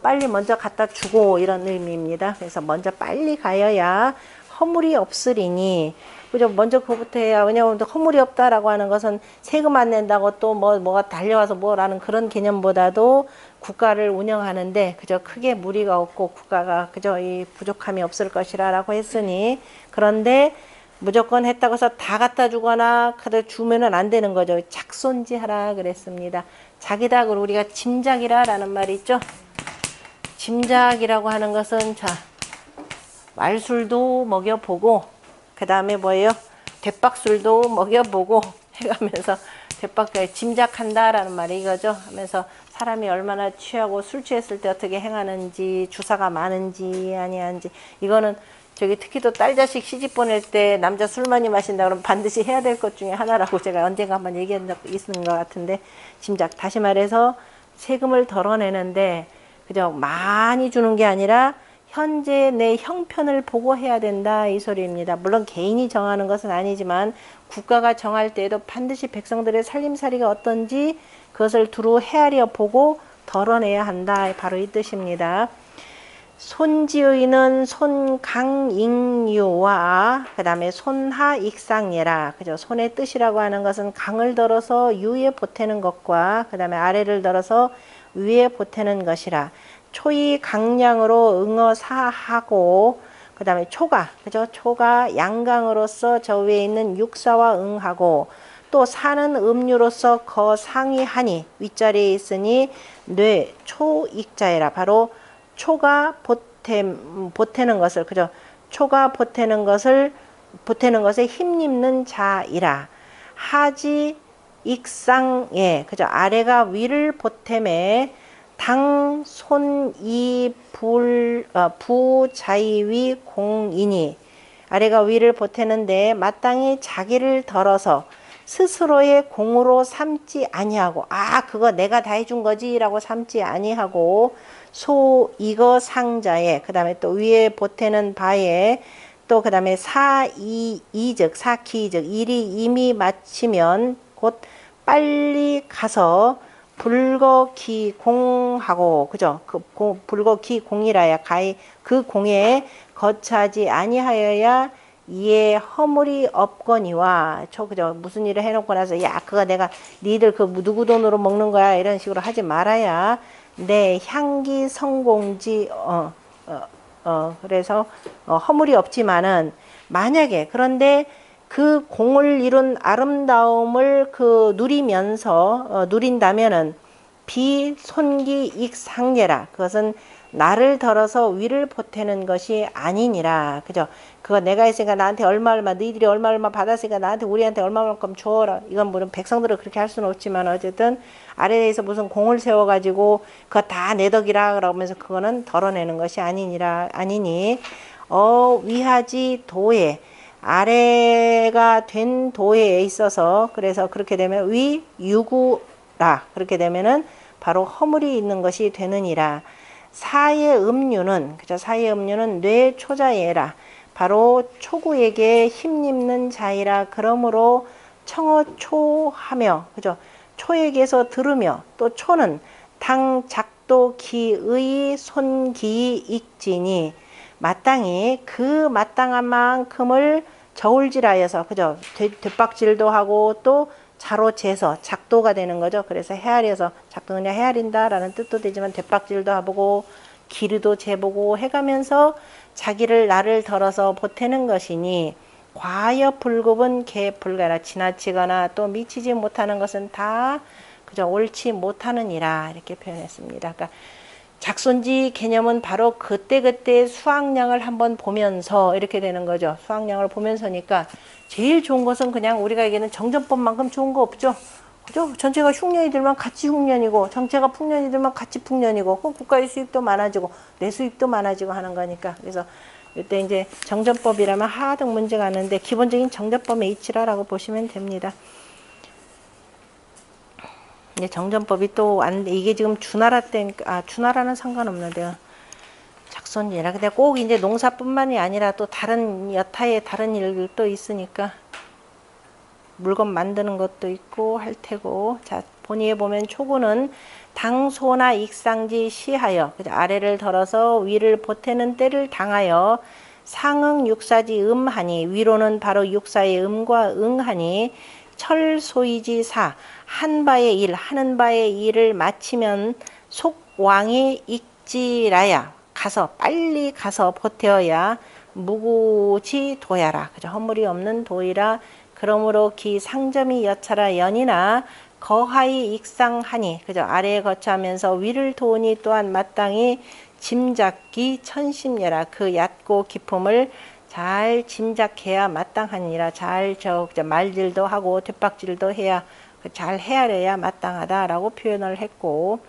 빨리 먼저 갖다 주고 이런 의미입니다. 그래서 먼저 빨리 가여야 허물이 없으리니 그죠? 먼저 그거부터 해야 왜냐하면 허물이 없다라고 하는 것은 세금 안 낸다고 또 뭐가 달려와서 뭐라는 그런 개념보다도 국가를 운영하는데 그저 크게 무리가 없고 국가가 그저 이 부족함이 없을 것이라고 했으니 그런데 무조건 했다고 해서 다 갖다 주거나 카드 주면은 안 되는 거죠. 작손지하라 그랬습니다. 작이다 그리고 우리가 짐작이라라는 말이 있죠. 짐작이라고 하는 것은 자 말술도 먹여보고 그 다음에 뭐예요? 대박술도 먹여보고 해가면서 짐작한다라는 말이 이거죠. 하면서 사람이 얼마나 취하고 술 취했을 때 어떻게 행하는지 주사가 많은지 아니한지 이거는 저기 특히 또 딸 자식 시집 보낼 때 남자 술 많이 마신다 그러면 반드시 해야 될 것 중에 하나라고 제가 언젠가 한번 얘기한 적 있는 것 같은데 짐작 다시 말해서 세금을 덜어내는데 그죠 많이 주는 게 아니라 현재 내 형편을 보고 해야 된다 이 소리입니다. 물론 개인이 정하는 것은 아니지만 국가가 정할 때에도 반드시 백성들의 살림살이가 어떤지 그것을 두루 헤아려 보고 덜어내야 한다 바로 이 뜻입니다. 손지의는 손강익유와 그 다음에 손하익상예라 그죠? 손의 뜻이라고 하는 것은 강을 들어서 유에 보태는 것과 그 다음에 아래를 들어서 위에 보태는 것이라 초이 강량으로 응어사하고 그 다음에 초가 그죠? 초가 양강으로서 저 위에 있는 육사와 응하고 또 사는 음류로서 거상이하니 윗자리에 있으니 뇌 초익자이라 바로 초가 보태는 것을 그죠? 초가 보태는 것에 힘입는 자이라 하지 익상에 그죠? 아래가 위를 보탬에 당, 손, 이, 부, 자이위, 공이니 아래가 위를 보태는데 마땅히 자기를 덜어서 스스로의 공으로 삼지 아니하고 그거 내가 다 해준 거지 라고 삼지 아니하고 이거 상자에 그 다음에 또 위에 보태는 바에 또 그 다음에 사기즉 일이 이미 마치면 곧 빨리 가서 불거기공하고 그죠? 그 불거기공이라야 가히 그 공에 거처하지 아니하여야 이에 허물이 없거니와 그죠? 무슨 일을 해놓고 나서 야 그거 내가 니들 그 누구 돈으로 먹는 거야 이런 식으로 하지 말아야 내 향기 성공지 그래서 허물이 없지만은 만약에 그런데 그 공을 이룬 아름다움을 그 누리면서 누린다면은 비손기 익상례라 그것은 나를 덜어서 위를 보태는 것이 아니니라 그죠? 그거 내가 했으니까 나한테 얼마 너희들이 얼마 받았으니까 나한테 우리한테 얼마만큼 줘라 이건 물론 백성들은 그렇게 할 수는 없지만 어쨌든 아래에서 무슨 공을 세워가지고 그거 다 내 덕이라 그러면서 그거는 덜어내는 것이 아니니 위하지 도에 아래가 된 도에 있어서 그래서 그렇게 되면 위 유구라 그렇게 되면은 바로 허물이 있는 것이 되느니라. 사의 음류는 그죠? 사의 음류는 뇌 초자예라. 바로 초구에게 힘입는 자이라. 그러므로 청어초하며 그죠? 초에게서 들으며 또 초는 당 작도 기의 손기 익지니 마땅히 그 마땅한 만큼을 저울질하여서 그죠? 뒷박질도 하고 또 자로 재서 작도가 되는 거죠. 그래서 헤아려서 작도 그냥 헤아린다라는 뜻도 되지만 뒷박질도 해보고 기르도 재보고 해가면서 자기를 나를 덜어서 보태는 것이니 과여 불급은 개불가라 지나치거나 또 미치지 못하는 것은 다 그저 옳지 못하느니라 이렇게 표현했습니다. 그러니까 작손지 개념은 바로 그때그때 수확량을 한번 보면서 이렇게 되는 거죠. 수확량을 보면서니까 제일 좋은 것은 그냥 우리가 얘기하는 정전법만큼 좋은 거 없죠. 그죠? 전체가 흉년이 들면 같이 흉년이고 정체가 풍년이 들면 같이 풍년이고 국가의 수입도 많아지고 내 수입도 많아지고 하는 거니까 그래서 이때 이제 정전법이라면 하등 문제가 있는데 기본적인 정전법의 이치라라고 보시면 됩니다. 이제 정전법이 또 이게 지금 주나라 때 주나라는 상관없는데요. 작손이라 근데 꼭 이제 농사뿐만이 아니라 또 다른 여타의 다른 일들도 있으니까 물건 만드는 것도 있고 할 테고 자 본의에 보면 초구는 당소나 익상지 시하여 아래를 덜어서 위를 보태는 때를 당하여 상응 육사지 음하니 위로는 바로 육사의 음과 응하니 철소이지 사 한 바의 일 하는 바의 일을 마치면 속왕이 익지라야 가서 빨리 가서 보태어야 무구지 도야라 그죠? 허물이 없는 도이라. 그러므로 기 상점이 여차라 연이나 거하이 익상하니 그죠? 아래에 거쳐하면서 위를 도우니 또한 마땅히 짐작기 천심여라 그 얕고 깊음을 잘 짐작해야 마땅하니라. 잘 말질도 하고 뒷박질도 해야 잘 헤아려야 마땅하다라고 표현을 했고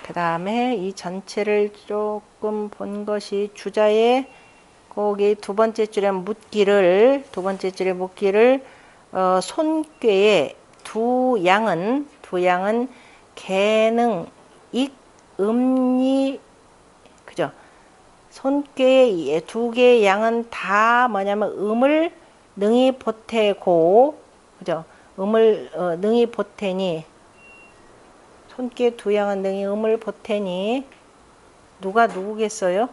그 다음에 이 전체를 조금 본 것이 주자의 거기 두 번째 줄에 묻기를 손꾀의 두 양은 개능 익 음리 그죠? 손꾀의 두 개의 양은 다 뭐냐면 음을 능히 보태고 그죠? 음을 능히 보태니 손께 두 양은 능히 음을 보태니 누가 누구겠어요?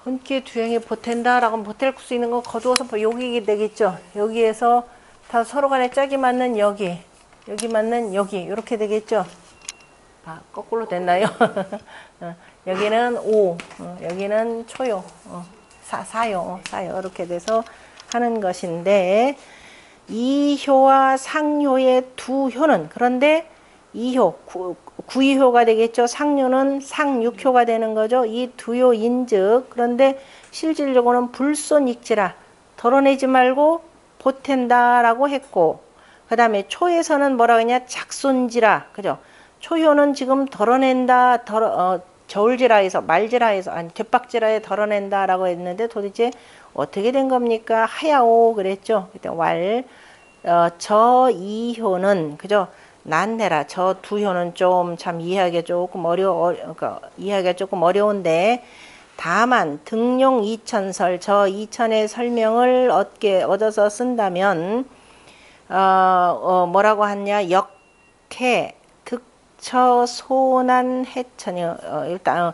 손께 두 양이 보탠다 라고 보탤 수 있는 거 거두어서 여기 되겠죠. 여기에서 다 서로 간에 짝이 맞는 여기 맞는 여기 이렇게 되겠죠. 거꾸로 됐나요? 여기는 오, 여기는 초요, 사요 이렇게 돼서 하는 것인데 이효와 상효의 두 효는 그런데 이효 구이효가 되겠죠. 상효는 상육효가 되는 거죠. 이 두 효인즉 그런데 실질적으로는 불손익지라 덜어내지 말고 보탠다라고 했고 그 다음에 초에서는 뭐라고 했냐 작손지라 그죠. 초효는 지금 덜어낸다 저울지라에서 말지라에서 아니 뒷박지라에 덜어낸다라고 했는데 도대체 어떻게 된 겁니까? 하야오 그랬죠. 그때 저 이효는 그죠? 난해라. 저 두 효는 좀 참 이해하기가 조금 이해하기가 조금 어려운데 다만 등용 이천설 저 이천의 설명을 얻어서 쓴다면 뭐라고 하냐 역해 득처 소난 해천이 일단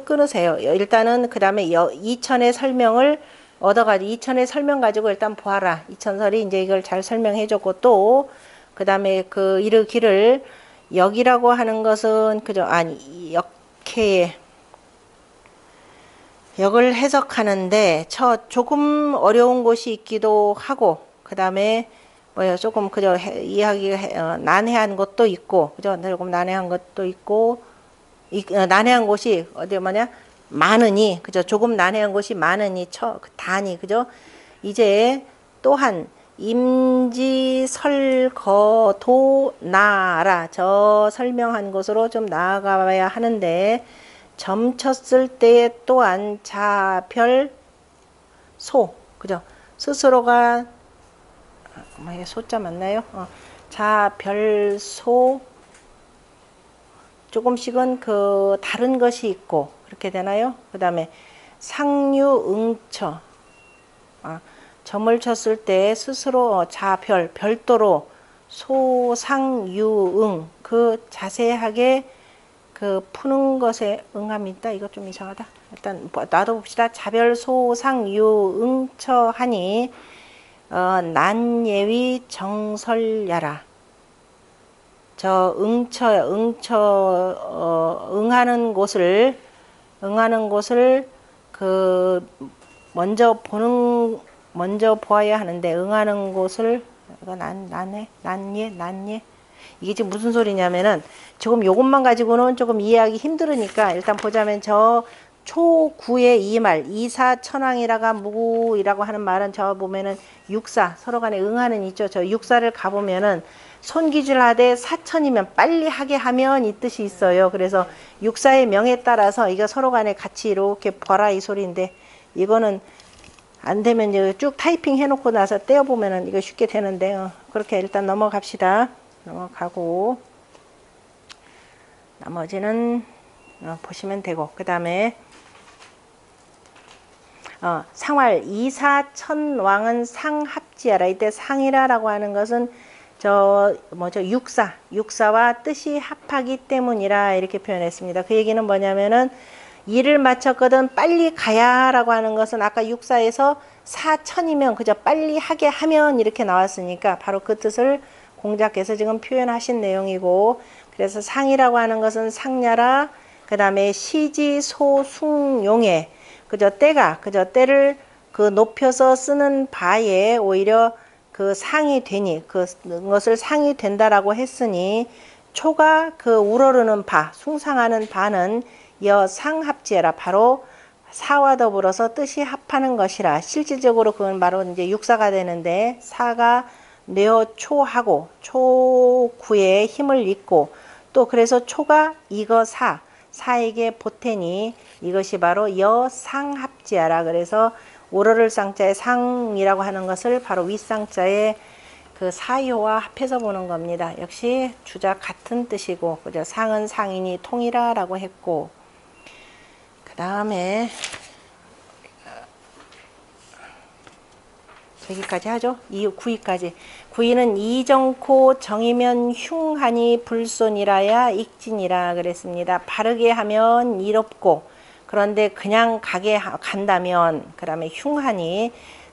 끊으세요. 일단은 그 다음에 이천의 설명을 얻어가지고 이천의 설명 가지고 일단 보아라. 이천설이 이제 이걸 잘 설명해줬고 또 그 다음에 그 이르기를 역이라고 하는 것은 그죠? 아니 역해 역을 해석하는데 조금 어려운 곳이 있기도 하고 그 다음에 뭐야 조금 그저 이해하기가 난해한 것도 있고 그죠? 조금 난해한 것도 있고 난해한 곳이 어디 뭐냐 많으니 그죠? 조금 난해한 곳이 많으니 단이 그죠? 이제 또한 임지설거도나라 저 설명한 곳으로 좀 나아가야 하는데 점 쳤을 때 또한 자별소 그죠? 스스로가 소자 맞나요? 자별소 조금씩은 그 다른 것이 있고 그렇게 되나요? 그 다음에 상유응처 점을 쳤을 때 스스로 별도로 소상유응 그 자세하게 그 푸는 것에 응함이 있다. 이거 좀 이상하다. 일단 놔둬봅시다. 자별소상유응처하니 난예위 정설야라. 저 응하는 곳을 그 먼저 보아야 하는데 응하는 곳을 이거 난예 이게 지금 무슨 소리냐면은 조금 요것만 가지고는 조금 이해하기 힘들으니까 일단 보자면 저 초구의 이 말 이사천왕이라가 무이라고 하는 말은 저 보면은 육사 서로 간에 응하는 있죠. 저 육사를 가보면은 손기줄 하되 사천이면 빨리 하게 하면 이 뜻이 있어요. 그래서 육사의 명에 따라서 이거 서로 간에 같이 이렇게 봐라 이 소리인데 이거는 안 되면 이제 쭉 타이핑 해놓고 나서 떼어보면은 이거 쉽게 되는데요. 그렇게 일단 넘어갑시다. 넘어가고 나머지는 보시면 되고 그 다음에 상활 이사천왕은 상합지하라. 이때 상이라라고 하는 것은 육사와 뜻이 합하기 때문이라 이렇게 표현했습니다. 그 얘기는 뭐냐면은 일을 마쳤거든 빨리 가야라고 하는 것은 아까 육사에서 사천이면 그저 빨리 하게 하면 이렇게 나왔으니까 바로 그 뜻을 공자께서 지금 표현하신 내용이고 그래서 상이라고 하는 것은 상냐라 그 다음에 시지소숭용에 그저 때를 그 높여서 쓰는 바에 오히려 그 상이 되니 그것을 상이 된다라고 했으니 초가 그 우러르는 바 숭상하는 바는 여상합지해라 바로 사와 더불어서 뜻이 합하는 것이라 실질적으로 그건 바로 이제 육사가 되는데 사가 뇌어초하고 초구에 힘을 입고 또 그래서 초가 이거 사에게 보태니 이것이 바로 여상합지하라. 그래서 우러를 쌍자의 상이라고 하는 것을 바로 윗상자의 그 사효와 합해서 보는 겁니다. 역시 주자 같은 뜻이고 그죠? 상은 상이니 통이라라고 했고 그 다음에 여기까지 하죠. 9위까지. 9위는 이정코 정이면 흉하니 불손이라야 익진이라 그랬습니다. 바르게 하면 이롭고 그런데 그냥 간다면 그 다음에 흉하니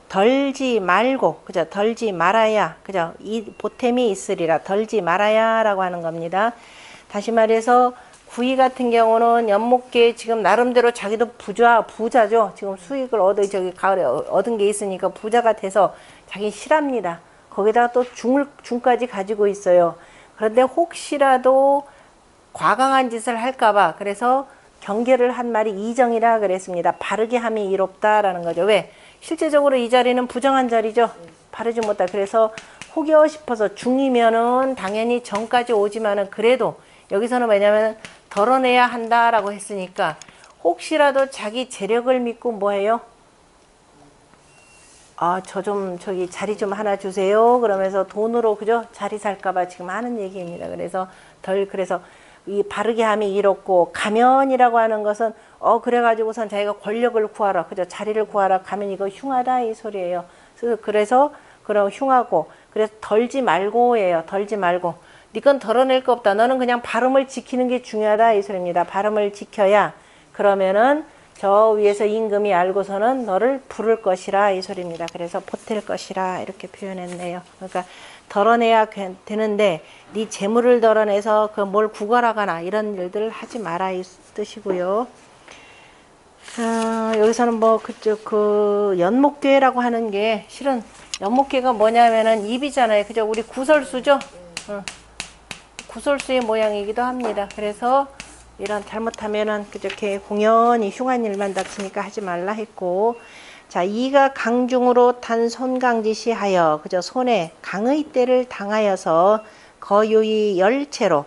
덜지 말고 그죠? 덜지 말아야 그죠? 이 보탬이 있으리라 덜지 말아야 라고 하는 겁니다. 다시 말해서 9위 같은 경우는 연목계 지금 나름대로 자기도 부자죠. 지금 수익을 가을에 얻은 게 있으니까 부자가 돼서 자기 실합니다. 거기다가 또 중까지 가지고 있어요. 그런데 혹시라도 과강한 짓을 할까봐 그래서 경계를 한 말이 이정이라 그랬습니다. 바르게 함이 이롭다라는 거죠. 왜? 실제적으로 이 자리는 부정한 자리죠. 바르지 못하. 그래서 혹여 싶어서 중이면은 당연히 정까지 오지만은 그래도 여기서는 왜냐면 덜어내야 한다라고 했으니까 혹시라도 자기 재력을 믿고 뭐해요? 저기 자리 좀 하나 주세요. 그러면서 돈으로 그죠? 자리 살까봐 지금 하는 얘기입니다. 그래서 그래서 이 바르게 함이 이롭고, 가면이라고 하는 것은 그래가지고선 자기가 권력을 구하라, 그죠? 자리를 구하라. 가면 이거 흉하다 이 소리예요. 그래서 그럼 흉하고, 그래서 덜지 말고예요. 덜지 말고. 네 건 덜어낼 거 없다. 너는 그냥 발음을 지키는 게 중요하다 이 소리입니다. 발음을 지켜야 그러면은 저 위에서 임금이 알고서는 너를 부를 것이라 이 소리입니다. 그래서 보탤 것이라 이렇게 표현했네요. 그러니까 덜어내야 되는데 네 재물을 덜어내서 그 뭘 구걸하거나 이런 일들을 하지 마라 이 뜻이고요. 여기서는 뭐 그쪽 그 연목괴라고 하는 게 실은 연목괴가 뭐냐면은 입이잖아요. 그죠? 우리 구설수죠? 구설수의 모양이기도 합니다. 그래서 이런 잘못하면은 그렇게 공연히 흉한 일만 닥치니까 하지 말라 했고, 자, 이가 강중으로 탄 손강짓이하여, 그죠? 손에 강의 때를 당하여서 거유이 열체로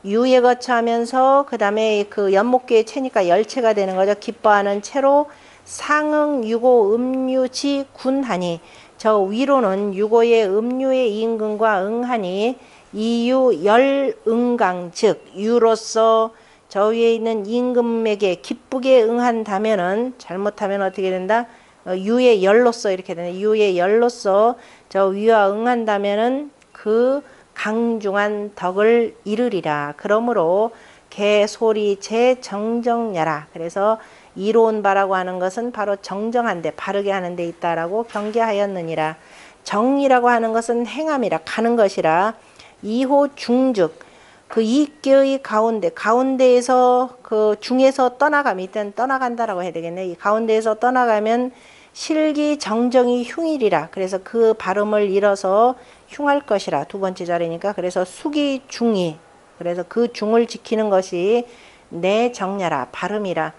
유에 거쳐하면서 그 다음에 그 연목계에 채니까 열체가 되는 거죠. 기뻐하는 채로 상응 유고 음유지 군하니, 저 위로는 유고의 음유의 임금과 응하니 이유 열응강 즉 유로서 저 위에 있는 임금에게 기쁘게 응한다면은, 잘못하면 어떻게 된다? 유의 열로서 이렇게 되네. 유의 열로서 저 위와 응한다면은 그 강중한 덕을 이르리라. 그러므로 개소리 제정정야라. 그래서 이로운 바라고 하는 것은 바로 정정한데, 바르게 하는 데 있다라고 경계하였느니라. 정이라고 하는 것은 행함이라, 가는 것이라. 이호 중즉 그 이격의 가운데에서 그 중에서 떠나감, 이때는 떠나간다라고 해야 되겠네. 이 가운데에서 떠나가면 실기 정정이 흉일이라. 그래서 그 발음을 잃어서 흉할 것이라. 두 번째 자리니까. 그래서 숙이 중이, 그래서 그 중을 지키는 것이 내 정야라, 발음이라.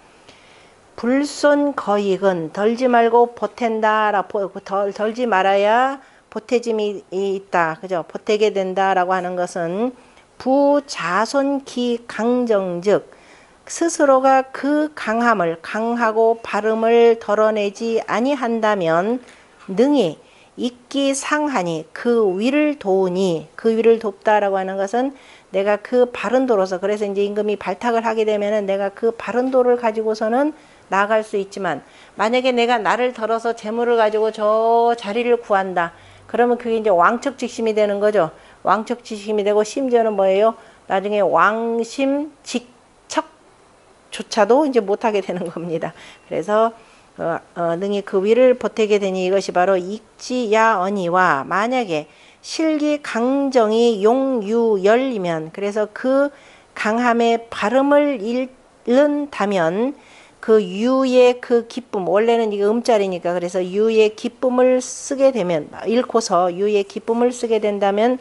불손 거익은 덜지 말고 보탠다. 덜지 말아야 보태짐이 있다. 그죠? 보태게 된다라고 하는 것은 부자손기 강정즉 스스로가 그 강함을, 강하고 발음을 덜어내지 아니한다면 능히 있기 상하니 그 위를 도우니, 그 위를 돕다라고 하는 것은 내가 그 바른도로서, 그래서 이제 임금이 발탁을 하게 되면은 내가 그 바른도를 가지고서는 나아갈 수 있지만, 만약에 내가 나를 덜어서 재물을 가지고 저 자리를 구한다. 그러면 그게 이제 왕척직심이 되는 거죠. 왕척직심이 되고, 심지어는 뭐예요? 나중에 왕심직척조차도 이제 못하게 되는 겁니다. 그래서 능히 그 위를 보태게 되니 이것이 바로 익지야언이와, 만약에 실기 강정이 용유열이면, 그래서 그 강함의 발음을 잃는다면 그 유의 그 기쁨, 원래는 이게 음자리니까, 그래서 유의 기쁨을 쓰게 되면, 잃고서 유의 기쁨을 쓰게 된다면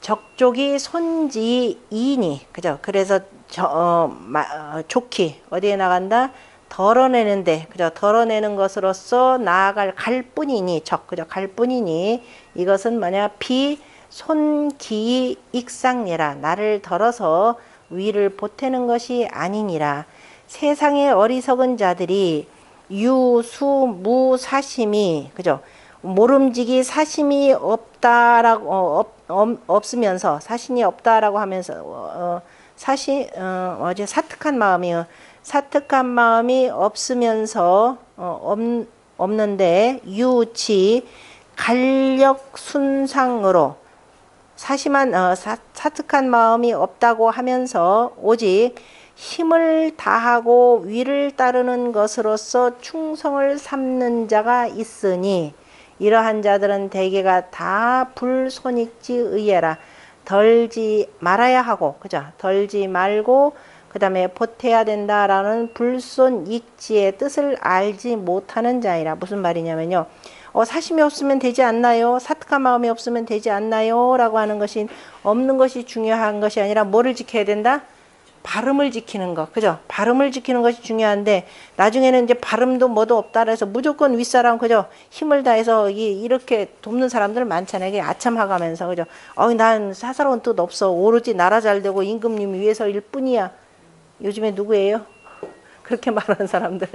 적족이 손지이니, 그죠? 그래서 좋기 어디에 나간다? 덜어내는데, 그죠? 덜어내는 것으로서 나아갈 갈 뿐이니, 그죠? 갈 뿐이니, 이것은 뭐냐? 비 손기 익상예라. 나를 덜어서 위를 보태는 것이 아니니라. 세상의 어리석은 자들이 유수무 사심이, 그죠? 모름지기 사심이 없다라고 없으면서, 사심이 없다라고 하면서 사특한 마음이 없으면서 없는데 유치 간력 순상으로 사특한 마음이 없다고 하면서 오직 힘을 다하고 위를 따르는 것으로서 충성을 삼는 자가 있으니, 이러한 자들은 대개가 다 불손익지 의해라. 덜지 말아야 하고, 그죠? 덜지 말고 그 다음에 보태야 된다라는 불손익지의 뜻을 알지 못하는 자이라. 무슨 말이냐면요, 사심이 없으면 되지 않나요? 사특한 마음이 없으면 되지 않나요? 라고 하는 것이, 없는 것이 중요한 것이 아니라 뭐를 지켜야 된다? 발음을 지키는 것, 그죠? 발음을 지키는 것이 중요한데, 나중에는 이제 발음도 뭐도 없다 그래서 무조건 윗사람, 그죠? 힘을 다해서 이렇게 돕는 사람들 많잖아요. 이게 아참하가면서, 그죠? 난 사사로운 뜻 없어. 오로지 나라 잘 되고 임금님 위해서일 뿐이야. 요즘에 누구예요? 그렇게 말하는 사람들.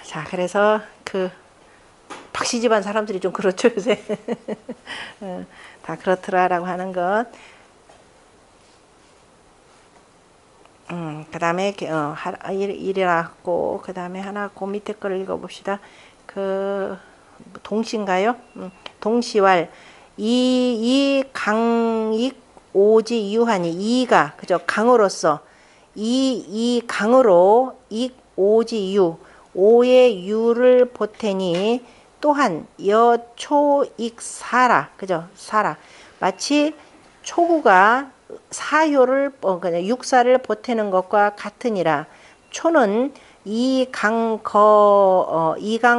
자, 그래서 그 낚시 집안 사람들이 좀 그렇죠 요새. 다 그렇더라라고 하는 것. 그 다음에 일이라고 그 다음에 하나 그 밑에 걸 읽어봅시다. 그 동시인가요? 동시왈 이 강익 오지 유하니 이가 그죠 강으로서 이 강으로 익 오지 유 오의 유를 보태니 또한 여초익 사라 그죠 사라 마치 초구가 사효를 그냥 육사를 보태는 것과 같으니라. 초는 이강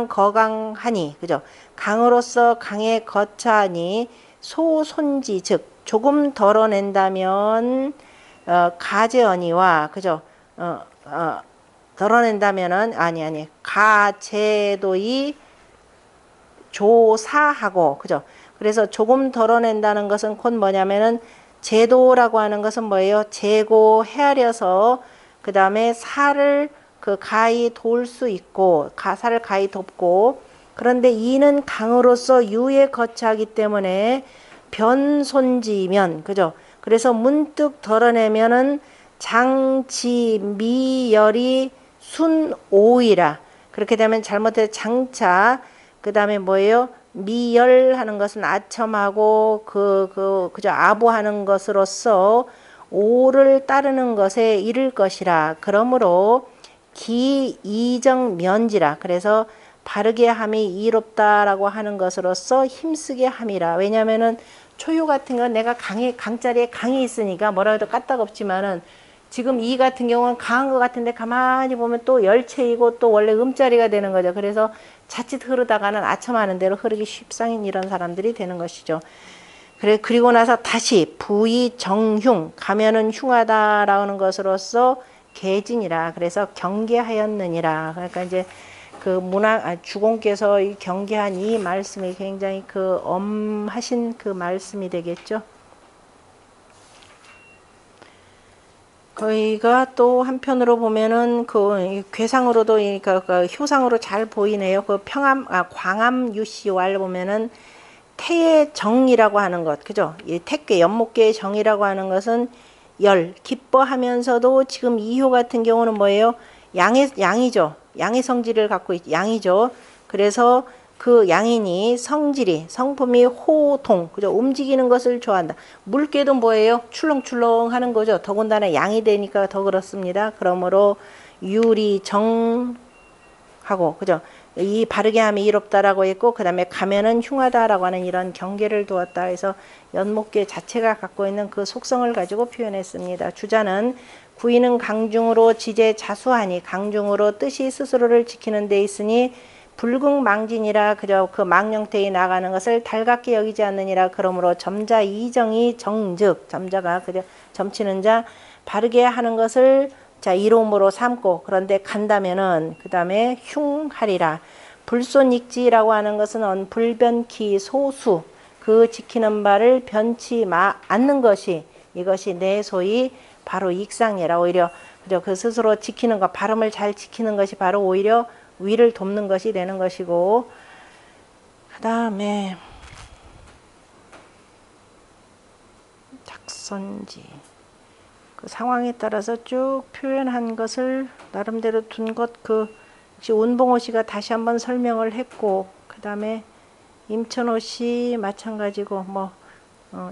거강하니 그죠 강으로서 강에 거차하니 소손지 즉 조금 덜어낸다면 가제언이와 그죠 덜어낸다면은 아니 가제도이 조사하고 그죠 그래서 조금 덜어낸다는 것은 곧 뭐냐면은 제도라고 하는 것은 뭐예요? 재고 헤아려서 그 다음에 살을 그 가히 돌 수 있고 살을 가히 돕고 그런데 이는 강으로서 유에 거치하기 때문에 변손지면 그죠? 그래서 문득 덜어내면은 장지 미열이 순오이라 그렇게 되면 잘못해서 장차 그 다음에 뭐예요? 미열하는 것은 아첨하고 그저 아부하는 것으로서 오를 따르는 것에 이를 것이라. 그러므로 기이정면지라. 그래서 바르게 함이 이롭다라고 하는 것으로서 힘쓰게 함이라. 왜냐면은 초유 같은 건 내가 강자리에 강이 있으니까 뭐라 해도 까딱없지만은 지금 이 같은 경우는 강한 것 같은데 가만히 보면 또 열체이고 또 원래 음자리가 되는 거죠. 그래서 자칫 흐르다가는 아첨하는 대로 흐르기 쉽상인 이런 사람들이 되는 것이죠. 그리고 나서 다시 부의 정흉 가면은 흉하다라는 것으로서 개진이라 그래서 경계하였느니라. 그러니까 이제 그 주공께서 경계한 이 말씀이 굉장히 그 엄하신 그 말씀이 되겠죠. 거기가 또 한편으로 보면은 그 괴상으로도 그러니까 그 효상으로 잘 보이네요. 그 광암 유씨왈 보면은 태의 정이라고 하는 것, 그죠? 이 태괴 연목계의 정이라고 하는 것은 기뻐하면서도 지금 이효 같은 경우는 뭐예요? 양이죠. 양의 성질을 갖고 양이죠. 그래서 그 양인이 성품이 호동, 그죠? 움직이는 것을 좋아한다. 물개도 뭐예요? 출렁출렁 하는 거죠. 더군다나 양이 되니까 더 그렇습니다. 그러므로 유리정하고, 그죠? 이 바르게 함이 이롭다라고 했고, 그 다음에 가면은 흉하다라고 하는 이런 경계를 두었다 해서 연목계 자체가 갖고 있는 그 속성을 가지고 표현했습니다. 주자는 구인은 강중으로 지제 자수하니 강중으로 뜻이 스스로를 지키는 데 있으니 불극망진이라 그저 그 망령태에 나가는 것을 달갑게 여기지 않느니라. 그러므로 점자 이정이 정즉 점자가 그저 점치는 자 바르게 하는 것을 자 이로움으로 삼고 그런데 간다면은 그 다음에 흉하리라. 불손익지라고 하는 것은 불변키 소수 그 지키는 바를 변치 않는 것이 이것이 내 소위 바로 익상이라. 오히려 그저 그 스스로 지키는 것 발음을 잘 지키는 것이 바로 오히려 위를 돕는 것이 되는 것이고 그 다음에 작선지 그 상황에 따라서 쭉 표현한 것을 나름대로 둔 것 그 역시 운봉호 씨가 다시 한번 설명을 했고 그 다음에 임천호 씨 마찬가지고 뭐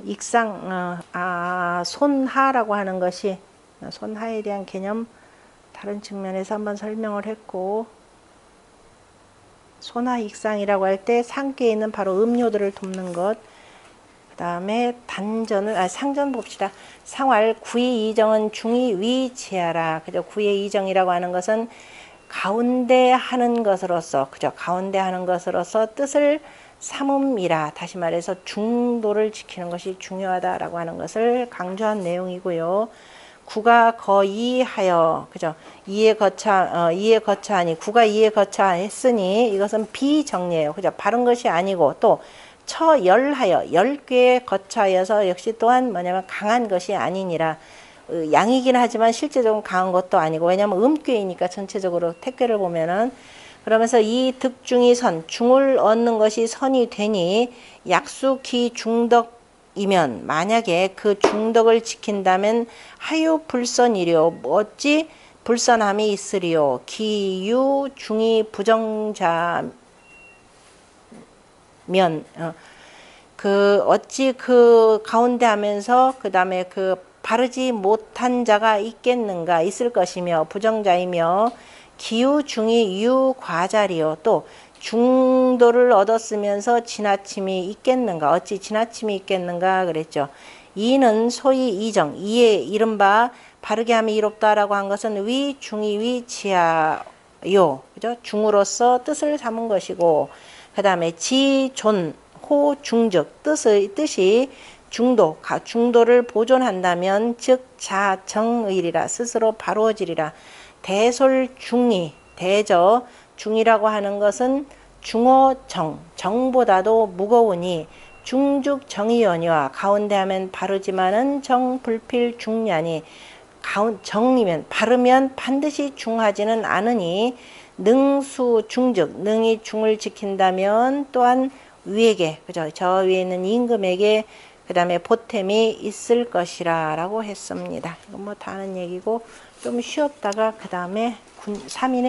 익상 손하라고 하는 것이 손하에 대한 개념 다른 측면에서 한번 설명을 했고 소나 익상이라고 할 때 상계에 있는 바로 음료들을 돕는 것. 그 다음에 단전을 상전 봅시다. 상활 구의 이정은 중이 위치하라. 그죠? 구의 이정이라고 하는 것은 가운데 하는 것으로서 그죠? 가운데 하는 것으로서 뜻을 삼음이라. 다시 말해서 중도를 지키는 것이 중요하다라고 하는 것을 강조한 내용이고요. 구가 거이하여 그죠? 이에 거차하니 구가 이에 거차했으니 이것은 비정리예요. 그죠? 바른 것이 아니고 또 처열하여 10개에 거차하여서 역시 또한 뭐냐면 강한 것이 아니니라. 양이긴 하지만 실제적으로 강한 것도 아니고 왜냐하면 음괴이니까 전체적으로 택괴를 보면은 그러면서 이 득중이 선, 중을 얻는 것이 선이 되니 약수기 중덕이면 만약에 그 중덕을 지킨다면 하유 불선이려 어찌 불선함이 있으리요. 기유 중이 부정자면 그 어찌 그 가운데 하면서 그 다음에 그 바르지 못한 자가 있겠는가 있을 것이며 부정자이며 기유 중이 유과자리요. 또 중도를 얻었으면서 지나침이 있겠는가 어찌 지나침이 있겠는가 그랬죠. 이는 소위 이정 이에 이른바 바르게 함이 이롭다라고 한 것은 위 중이 위 지하요. 그죠? 중으로서 뜻을 삼은 것이고 그 다음에 지존 호 중적 뜻이 중도를 보존한다면 즉 자정의리라 스스로 바로지리라. 대솔중이 대저 중이라고 하는 것은 중호정 정보다도 무거우니 중죽 정의연이와 가운데 하면 바르지만은 정불필 중냐니 정이면 바르면 반드시 중하지는 않으니 능수 중즉 능이 중을 지킨다면 또한 위에게 그죠 저 위에 있는 임금에게 그 다음에 보탬이 있을 것이라 라고 했습니다. 이거 뭐 다 아는 얘기고 좀 쉬었다가 그 다음에 3인의